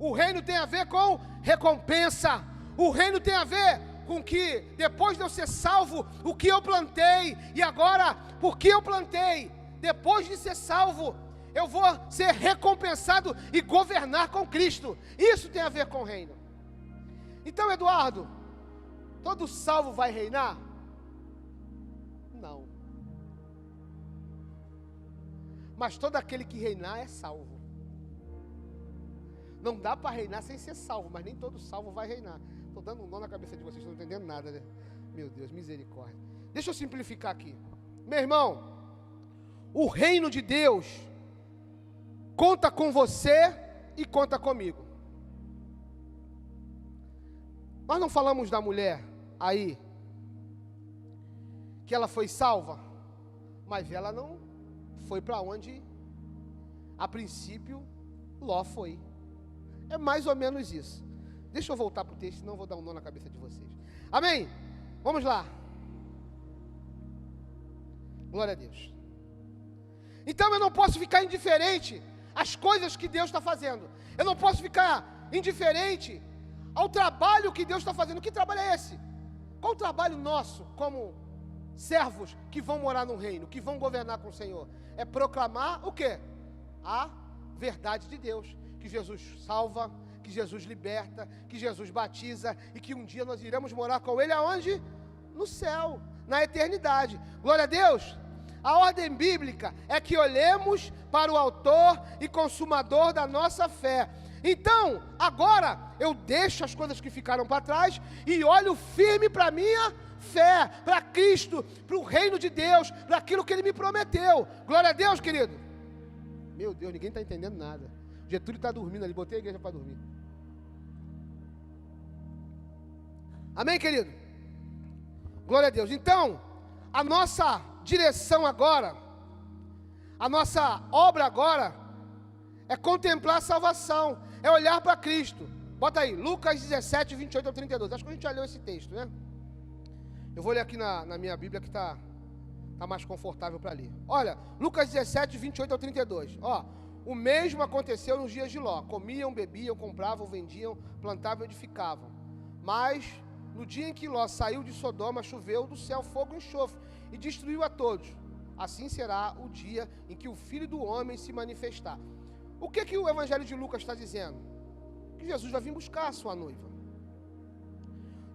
O reino tem a ver com recompensa. O reino tem a ver com que, depois de eu ser salvo, o que eu plantei, e agora, porque eu plantei, depois de ser salvo, eu vou ser recompensado e governar com Cristo. Isso tem a ver com o reino. Então, Eduardo, todo salvo vai reinar? Não. Mas todo aquele que reinar é salvo. Não dá para reinar sem ser salvo, mas nem todo salvo vai reinar. Estou dando um nó na cabeça de vocês, não estão entendendo nada, né? Meu Deus, misericórdia. Deixa eu simplificar aqui. Meu irmão, o reino de Deus conta com você e conta comigo. Nós não falamos da mulher aí, que ela foi salva, mas ela não foi para onde, a princípio, Ló foi. É mais ou menos isso. Deixa eu voltar para o texto, senão eu vou dar um nó na cabeça de vocês. Amém? Vamos lá. Glória a Deus. Então eu não posso ficar indiferente às coisas que Deus está fazendo. Eu não posso ficar indiferente ao trabalho que Deus está fazendo. Que trabalho é esse? Qual o trabalho nosso como servos que vão morar no reino, que vão governar com o Senhor? É proclamar o quê? A verdade de Deus. Que Jesus salva, que Jesus liberta, que Jesus batiza e que um dia nós iremos morar com Ele aonde? No céu, na eternidade. Glória a Deus. A ordem bíblica é que olhemos para o autor e consumador da nossa fé. Então, agora eu deixo as coisas que ficaram para trás e olho firme para a minha fé, para Cristo, para o reino de Deus, para aquilo que Ele me prometeu. Glória a Deus, querido. Meu Deus, ninguém está entendendo nada. Getúlio está dormindo ali, botei a igreja para dormir. Amém, querido? Glória a Deus. Então, a nossa direção agora, a nossa obra agora, é contemplar a salvação, é olhar para Cristo. Bota aí, Lucas 17, 28 ao 32. Acho que a gente já leu esse texto, né? Eu vou ler aqui na minha Bíblia que está mais confortável para ler. Olha, Lucas 17, 28 ao 32. O mesmo aconteceu nos dias de Ló. Comiam, bebiam, compravam, vendiam, plantavam e edificavam. Mas, no dia em que Ló saiu de Sodoma, choveu do céu fogo e enxofre e destruiu a todos. Assim será o dia em que o Filho do Homem se manifestar. O que o Evangelho de Lucas está dizendo? Que Jesus vai vir buscar a sua noiva.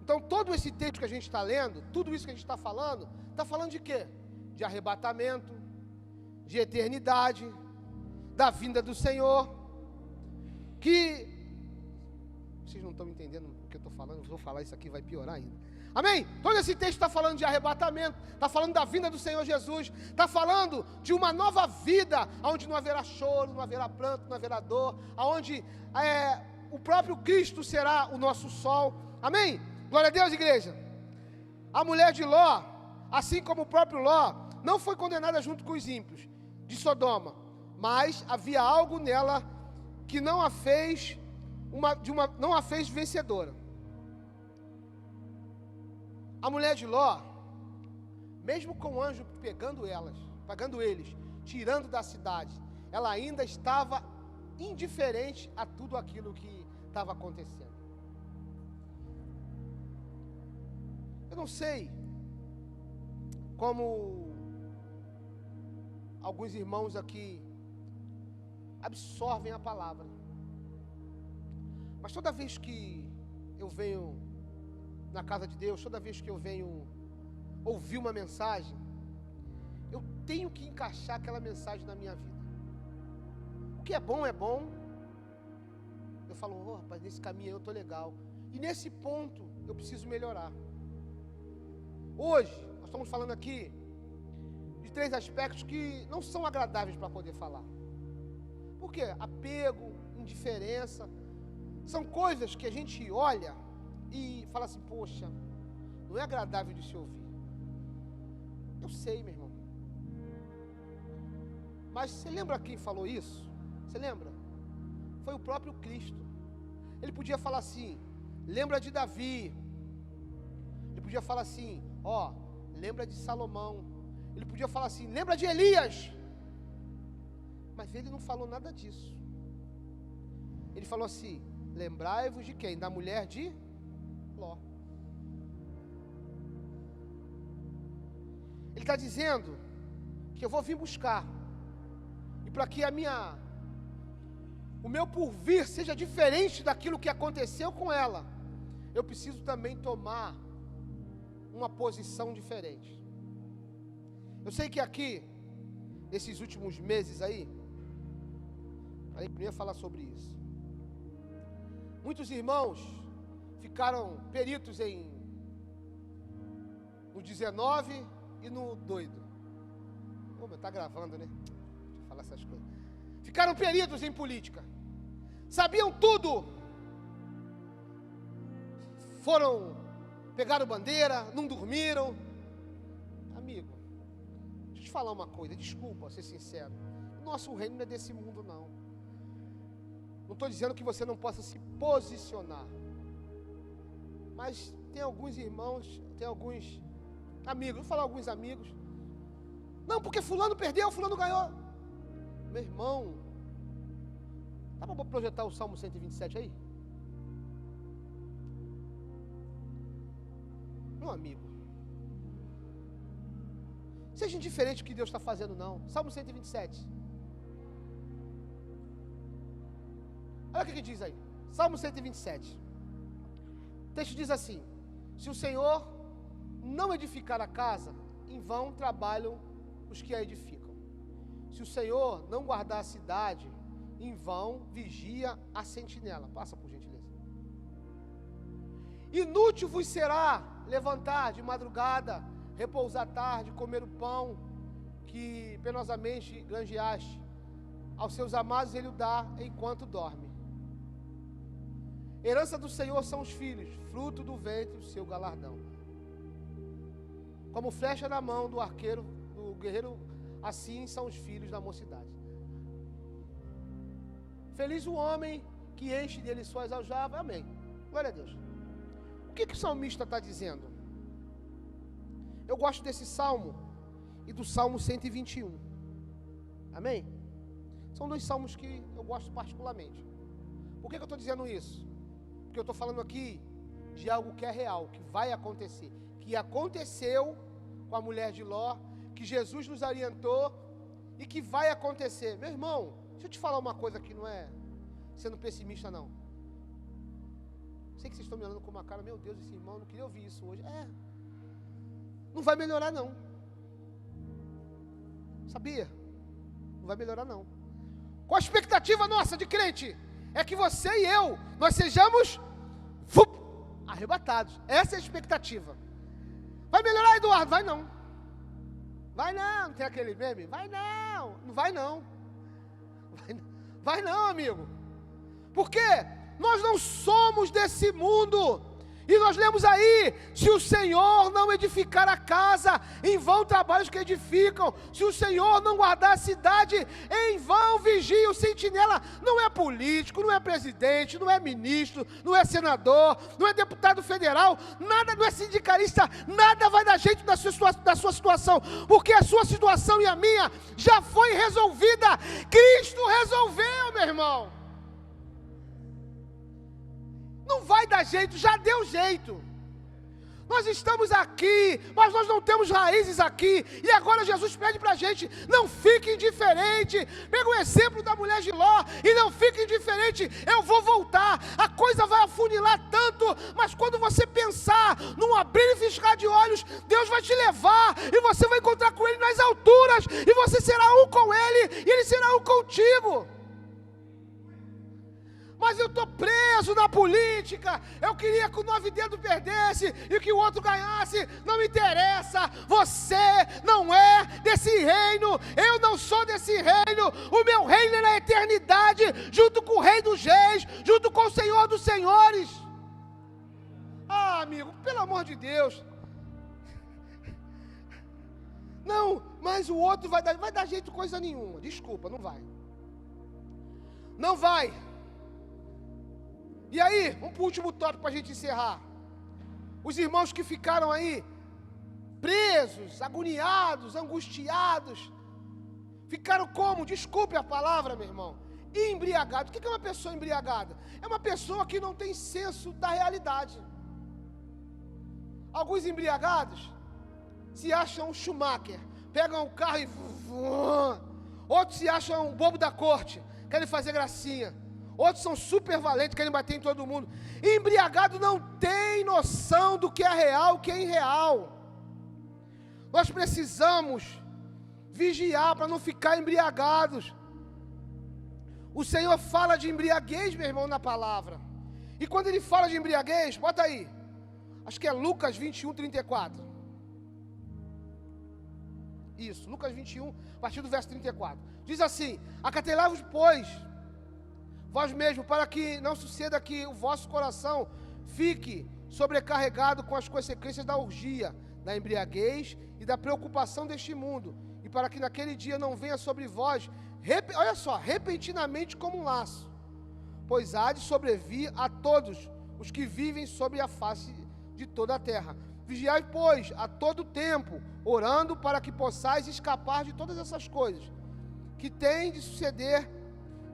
Então, todo esse texto que a gente está lendo, tudo isso que a gente está falando de quê? De arrebatamento, de eternidade, da vinda do Senhor, que vocês não estão entendendo o que eu estou falando, eu vou falar isso aqui, vai piorar ainda. Amém? Todo esse texto está falando de arrebatamento, está falando da vinda do Senhor Jesus, está falando de uma nova vida, onde não haverá choro, não haverá pranto, não haverá dor, onde o próprio Cristo será o nosso sol. Amém? Glória a Deus, igreja. A mulher de Ló, assim como o próprio Ló, não foi condenada junto com os ímpios de Sodoma, mas havia algo nela que não a fez vencedora. A mulher de Ló, mesmo com o anjo pegando eles, tirando da cidade, ela ainda estava indiferente a tudo aquilo que estava acontecendo. Eu não sei como alguns irmãos aqui absorvem a palavra, mas toda vez que eu venho na casa de Deus, toda vez que eu venho ouvir uma mensagem, eu tenho que encaixar aquela mensagem na minha vida. O que é bom, eu falo, rapaz, nesse caminho aí eu estou legal, e nesse ponto eu preciso melhorar. Hoje, nós estamos falando aqui de 3 aspectos que não são agradáveis para poder falar. Por quê? Apego, indiferença, São coisas que a gente olha e fala assim, poxa, não é agradável de se ouvir. Eu sei, meu irmão. Mas você lembra quem falou isso? Você lembra? Foi o próprio Cristo. Ele podia falar assim, lembra de Davi. Ele podia falar assim, ó, lembra de Salomão. Ele podia falar assim, lembra de Elias. Mas ele não falou nada disso. Ele falou assim, lembrai-vos de quem? Da mulher de Ló. Ele está dizendo que eu vou vir buscar. E para que o meu porvir seja diferente daquilo que aconteceu com ela, eu preciso também tomar uma posição diferente. Eu sei que aqui, nesses últimos meses aí, eu não ia falar sobre isso. Muitos irmãos ficaram peritos no 19 e no doido. Ô, mas tá gravando, né? Deixa eu falar essas coisas. Ficaram peritos em política. Sabiam tudo. Pegaram bandeira, não dormiram. Amigo, deixa eu te falar uma coisa, desculpa, ser sincero. Nosso reino não é desse mundo, não. Não estou dizendo que você não possa se posicionar. Mas tem alguns irmãos, tem alguns amigos, vou falar alguns amigos. Não, porque fulano perdeu, fulano ganhou. Meu irmão, dá para projetar o Salmo 127 aí? Meu amigo, seja indiferente do que Deus está fazendo, não. Salmo 127. Olha o que diz aí. Salmo 127. O texto diz assim: se o Senhor não edificar a casa, em vão trabalham os que a edificam. Se o Senhor não guardar a cidade, em vão vigia a sentinela. Passa por gentileza. Inútil vos será levantar de madrugada, repousar tarde, comer o pão que penosamente granjeaste. Aos seus amados ele o dá enquanto dorme. Herança do Senhor são os filhos, fruto do ventre, o seu galardão. Como flecha na mão do arqueiro, do guerreiro, assim são os filhos da mocidade. Feliz o homem que enche dele suas aljavas. Amém. Glória a Deus. O que o salmista está dizendo? Eu gosto desse salmo e do Salmo 121. Amém? São dois salmos que eu gosto particularmente. Por que eu estou dizendo isso? Porque eu estou falando aqui de algo que é real, que vai acontecer, que aconteceu com a mulher de Ló, que Jesus nos orientou e que vai acontecer. Meu irmão, deixa eu te falar uma coisa que não é sendo pessimista, não. Sei que vocês estão me olhando com uma cara, meu Deus, esse irmão não queria ouvir isso hoje. Não vai melhorar, não. Sabia? Não vai melhorar, não. Qual a expectativa nossa de crente? É que você e eu, nós sejamos arrebatados. Essa é a expectativa. Vai melhorar, Eduardo? Vai não. Vai não, não tem aquele meme? Vai não, não vai não. Vai não, amigo. Por quê? Nós não somos desse mundo. E nós lemos aí, se o Senhor não edificar a casa, em vão trabalham os que edificam. Se o Senhor não guardar a cidade, em vão vigia o sentinela. Não é político, não é presidente, não é ministro, não é senador, não é deputado federal, nada, não é sindicalista, nada vai dar jeito da sua situação, porque a sua situação e a minha já foi resolvida. Cristo resolveu, meu irmão. Não vai dar jeito, já deu jeito. Nós estamos aqui, mas nós não temos raízes aqui. E agora Jesus pede para a gente, não fique indiferente. Pega o exemplo da mulher de Ló e não fique indiferente. Eu vou voltar, a coisa vai afunilar tanto, mas quando você pensar num abrir e piscar de olhos, Deus vai te levar e você vai encontrar com Ele nas alturas. E você será um com Ele e Ele será um contigo. Mas eu estou preso na política, eu queria que o 9 dedos perdesse e que o outro ganhasse, não me interessa, você não é desse reino, eu não sou desse reino, o meu reino é na eternidade, junto com o Rei dos Reis, junto com o Senhor dos Senhores. Ah, amigo, pelo amor de Deus. Não, mas o outro vai dar jeito coisa nenhuma. Desculpa, não vai. Não vai. E aí, vamos para o último tópico para a gente encerrar. Os irmãos que ficaram aí, presos, agoniados, angustiados, ficaram como? Desculpe a palavra, meu irmão. Embriagados. O que é uma pessoa embriagada? É uma pessoa que não tem senso da realidade. Alguns embriagados se acham um Schumacher, pegam o carro e... Outros se acham um bobo da corte, querem fazer gracinha. Outros são super valentes, querem bater em todo mundo. Embriagado não tem noção do que é real, o que é irreal. Nós precisamos vigiar para não ficar embriagados. O Senhor fala de embriaguez, meu irmão, na palavra. E quando Ele fala de embriaguez, bota aí. Acho que é Lucas 21, 34. Isso, Lucas 21, a partir do verso 34. Diz assim: acautelai-vos, pois, vós mesmos, para que não suceda que o vosso coração fique sobrecarregado com as consequências da orgia, da embriaguez e da preocupação deste mundo, e para que naquele dia não venha sobre vós, olha só, repentinamente como um laço, pois há de sobrevir a todos os que vivem sobre a face de toda a terra. Vigiai, pois, a todo tempo, orando para que possais escapar de todas essas coisas, que tem de suceder,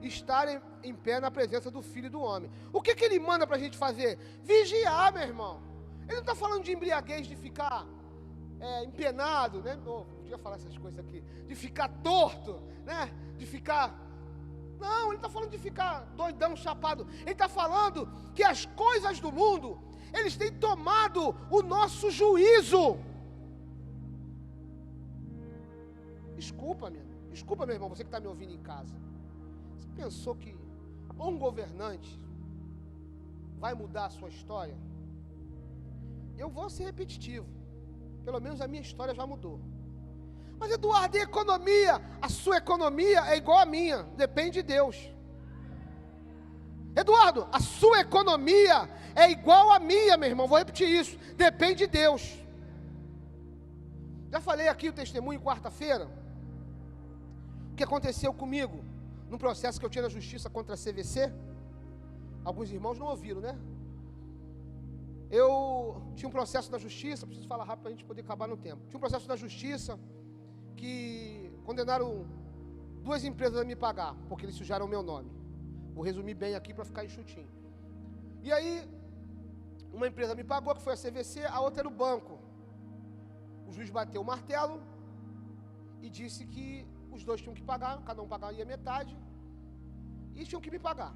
estar em pé na presença do Filho do Homem. O que Ele manda para a gente fazer? Vigiar, meu irmão. Ele não está falando de embriaguez, de ficar empenado, né? Oh, podia falar essas coisas aqui. De ficar torto, né? De ficar... Não, Ele está falando de ficar doidão, chapado. Ele está falando que as coisas do mundo, eles têm tomado o nosso juízo. Desculpa, meu irmão, você que está me ouvindo em casa. Você pensou que um governante vai mudar a sua história? Eu vou ser repetitivo. Pelo menos a minha história já mudou. Mas, Eduardo, e economia? A sua economia é igual à minha, depende de Deus. Eduardo, a sua economia é igual à minha, meu irmão, vou repetir isso, depende de Deus. Já falei aqui o testemunho quarta-feira, o que aconteceu comigo, num processo que eu tinha na justiça contra a CVC. Alguns irmãos não ouviram, né? Eu tinha um processo na justiça, preciso falar rápido para a gente poder acabar no tempo. Tinha um processo na justiça que condenaram 2 empresas a me pagar, porque eles sujaram o meu nome. Vou resumir bem aqui para ficar enxutinho. E aí, uma empresa me pagou, que foi a CVC, a outra era o banco. O juiz bateu o martelo e disse que os dois tinham que pagar, cada um pagaria metade, e tinham que me pagar.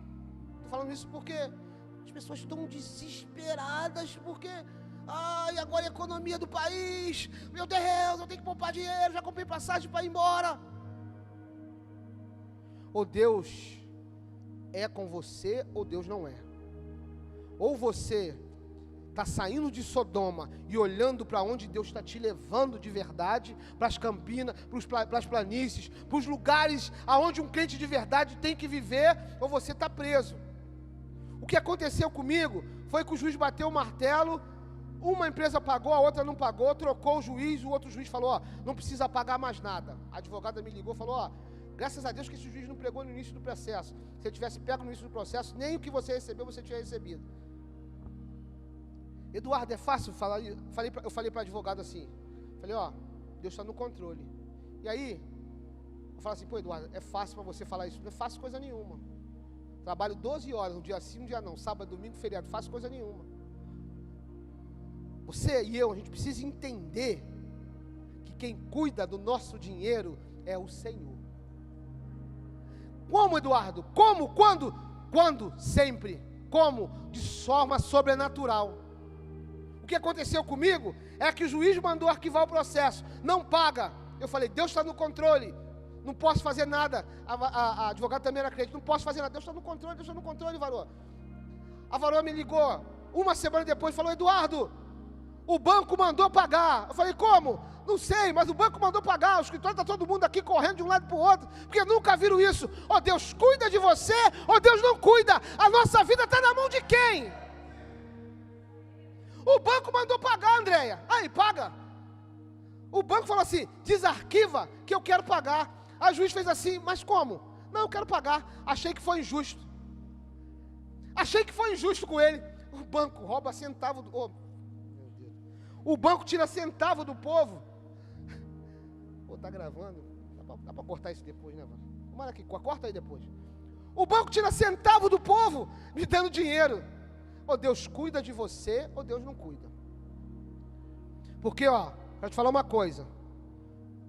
Estou falando isso porque as pessoas estão desesperadas, porque, ai, agora é a economia do país, meu Deus, eu tenho que poupar dinheiro, já comprei passagem para ir embora. Ou Deus é com você, ou Deus não é. Ou você está saindo de Sodoma e olhando para onde Deus está te levando de verdade, para as campinas, para as planícies, para os lugares aonde um crente de verdade tem que viver, ou você está preso. O que aconteceu comigo foi que o juiz bateu o martelo, uma empresa pagou, a outra não pagou, trocou o juiz, o outro juiz falou, ó, não precisa pagar mais nada. A advogada me ligou e falou, ó, graças a Deus que esse juiz não pregou no início do processo. Se ele tivesse pego no início do processo, nem o que você recebeu, você tinha recebido. Eduardo, é fácil falar? Eu falei para a advogada assim, falei, ó, Deus está no controle. E aí, eu falo assim, pô, Eduardo, é fácil para você falar isso? Não é fácil coisa nenhuma. Trabalho 12 horas, um dia sim, um dia não, sábado, domingo, feriado, faço coisa nenhuma. Você e eu, a gente precisa entender que quem cuida do nosso dinheiro é o Senhor. Como, Eduardo? Como? Quando? Quando? Sempre. Como? De forma sobrenatural. O que aconteceu comigo é que o juiz mandou arquivar o processo, não paga. Eu falei, Deus está no controle, não posso fazer nada. A advogada também era crente, não posso fazer nada. Deus está no controle, varô. A varô me ligou, uma semana depois, falou, Eduardo, o banco mandou pagar. Eu falei, como? Não sei, mas o banco mandou pagar. O escritório está todo mundo aqui correndo de um lado para o outro, porque nunca viram isso. Ou Deus cuida de você, ou Deus não cuida. A nossa vida está na mão de quem? O banco mandou pagar, Andréia. Aí, paga. O banco falou assim, desarquiva que eu quero pagar. A juiz fez assim, mas como? Não, eu quero pagar. Achei que foi injusto. Achei que foi injusto com ele. O banco rouba centavo do... Oh, meu Deus. O banco tira centavo do povo. Pô, tá gravando. Dá pra cortar isso depois, né, mano? Tomara que corta aí depois. O banco tira centavo do povo, me dando dinheiro. Ou Deus cuida de você, ou Deus não cuida. Porque, ó, pra te falar uma coisa.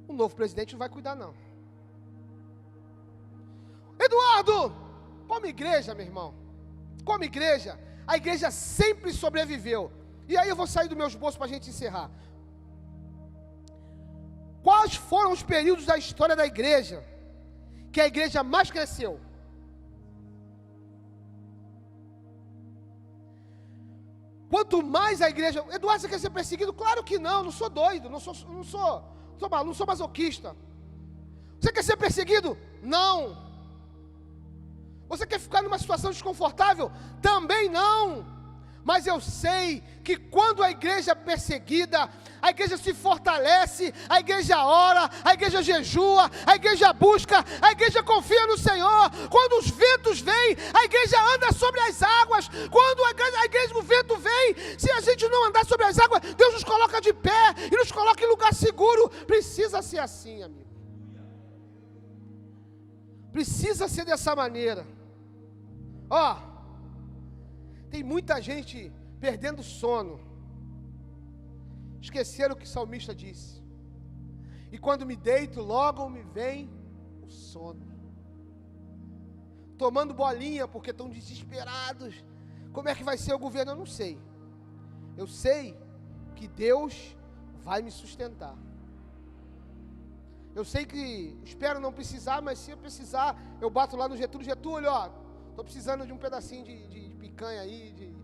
O novo presidente não vai cuidar, não. Eduardo, como igreja, meu irmão, como igreja, a igreja sempre sobreviveu. E aí eu vou sair dos meus bolsos para a gente encerrar. Quais foram os períodos da história da igreja que a igreja mais cresceu? Quanto mais a igreja... Eduardo, você quer ser perseguido? Claro que não, não sou doido, não sou masoquista. Você quer ser perseguido? Não. Você quer ficar numa situação desconfortável? Também não. Mas eu sei que quando a igreja é perseguida, a igreja se fortalece, a igreja ora, a igreja jejua, a igreja busca, a igreja confia no Senhor. Quando os ventos vêm, a igreja anda sobre as águas. Quando o vento vem, se a gente não andar sobre as águas, Deus nos coloca de pé e nos coloca em lugar seguro. Precisa ser assim, amigo. Precisa ser dessa maneira. Ó, tem muita gente perdendo sono. Esqueceram o que o salmista disse. E quando me deito, logo me vem o sono. Tomando bolinha, porque estão desesperados. Como é que vai ser o governo? Eu não sei. Eu sei que Deus vai me sustentar. Eu sei que, espero não precisar, mas se eu precisar, eu bato lá no Getúlio. Getúlio, ó, estou precisando de um pedacinho de picanha aí,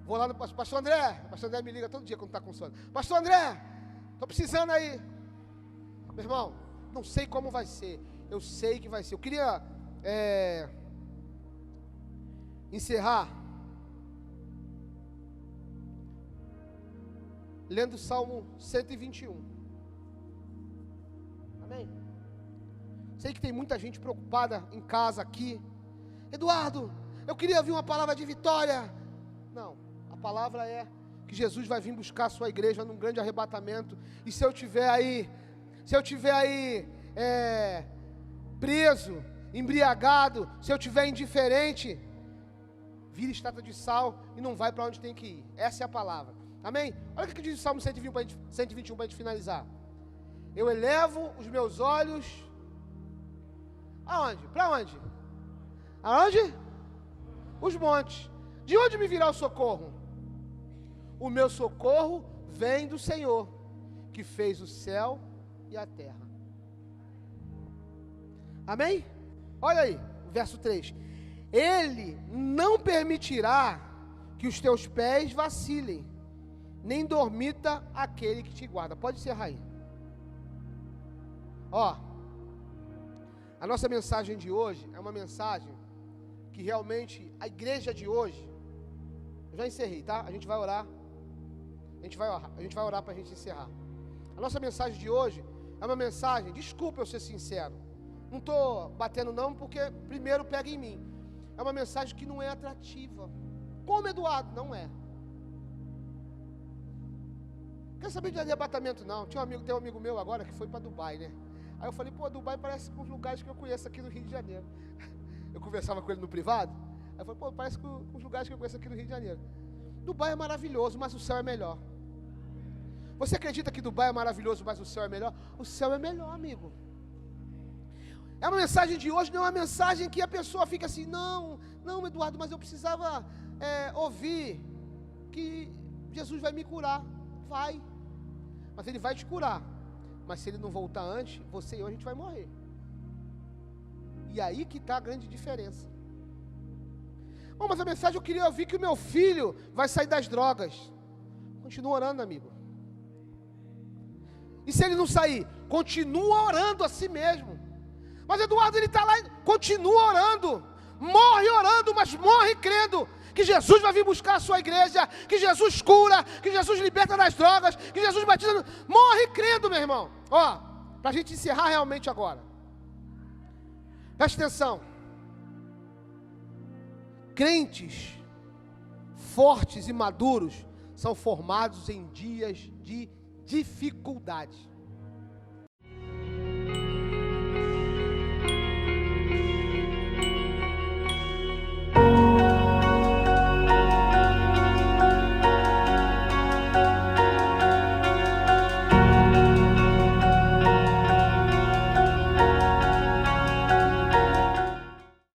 Vou lá no pastor André me liga todo dia quando está com sono. Pastor André, estou precisando aí. Meu irmão, não sei como vai ser, eu sei que vai ser. Eu queria encerrar lendo o Salmo 121. Amém? Sei que tem muita gente preocupada em casa aqui. Eduardo, eu queria ouvir uma palavra de vitória. Não, a palavra é que Jesus vai vir buscar a sua igreja num grande arrebatamento. E se eu tiver aí preso, embriagado, se eu tiver indiferente, vira estátua de sal e não vai para onde tem que ir. Essa é a palavra. Amém? Olha o que diz o Salmo 121 para a gente finalizar. Eu elevo os meus olhos. Aonde? Para onde? Aonde? Os montes. De onde me virá o socorro? O meu socorro vem do Senhor, que fez o céu e a terra. Amém? Olha aí, verso 3. Ele não permitirá que os teus pés vacilem, nem dormita aquele que te guarda. Pode encerrar aí. Ó, a nossa mensagem de hoje é uma mensagem que realmente a igreja de hoje, eu já encerrei, tá? A gente vai orar. A gente vai orar para a gente encerrar. A nossa mensagem de hoje é uma mensagem, desculpa eu ser sincero, não estou batendo não, porque primeiro pega em mim. É uma mensagem que não é atrativa. Como, Eduardo? Não é. Quer saber de arrebatamento? Não. Tem um amigo meu agora que foi para Dubai, né? Aí eu falei, pô, Dubai parece com os lugares que eu conheço aqui no Rio de Janeiro. Eu conversava com ele no privado. Aí eu falei, pô, parece com os lugares que eu conheço aqui no Rio de Janeiro. Dubai é maravilhoso, mas o céu é melhor. Você acredita que Dubai é maravilhoso, mas o céu é melhor? O céu é melhor, amigo. É uma mensagem de hoje, não é uma mensagem que a pessoa fica assim, não, Eduardo, mas eu precisava ouvir que Jesus vai me curar. Vai. Mas Ele vai te curar. Mas se Ele não voltar antes, você e eu, a gente vai morrer. E aí que está a grande diferença. Bom, mas a mensagem eu queria ouvir que o meu filho vai sair das drogas. Continua orando, amigo. E se ele não sair? Continua orando a si mesmo. Mas Eduardo, ele está lá e continua orando. Morre orando, mas morre crendo que Jesus vai vir buscar a sua igreja, que Jesus cura, que Jesus liberta das drogas, que Jesus batiza. Morre crendo, meu irmão. Ó, para a gente encerrar realmente agora. Presta atenção. Crentes fortes e maduros são formados em dias de dificuldade.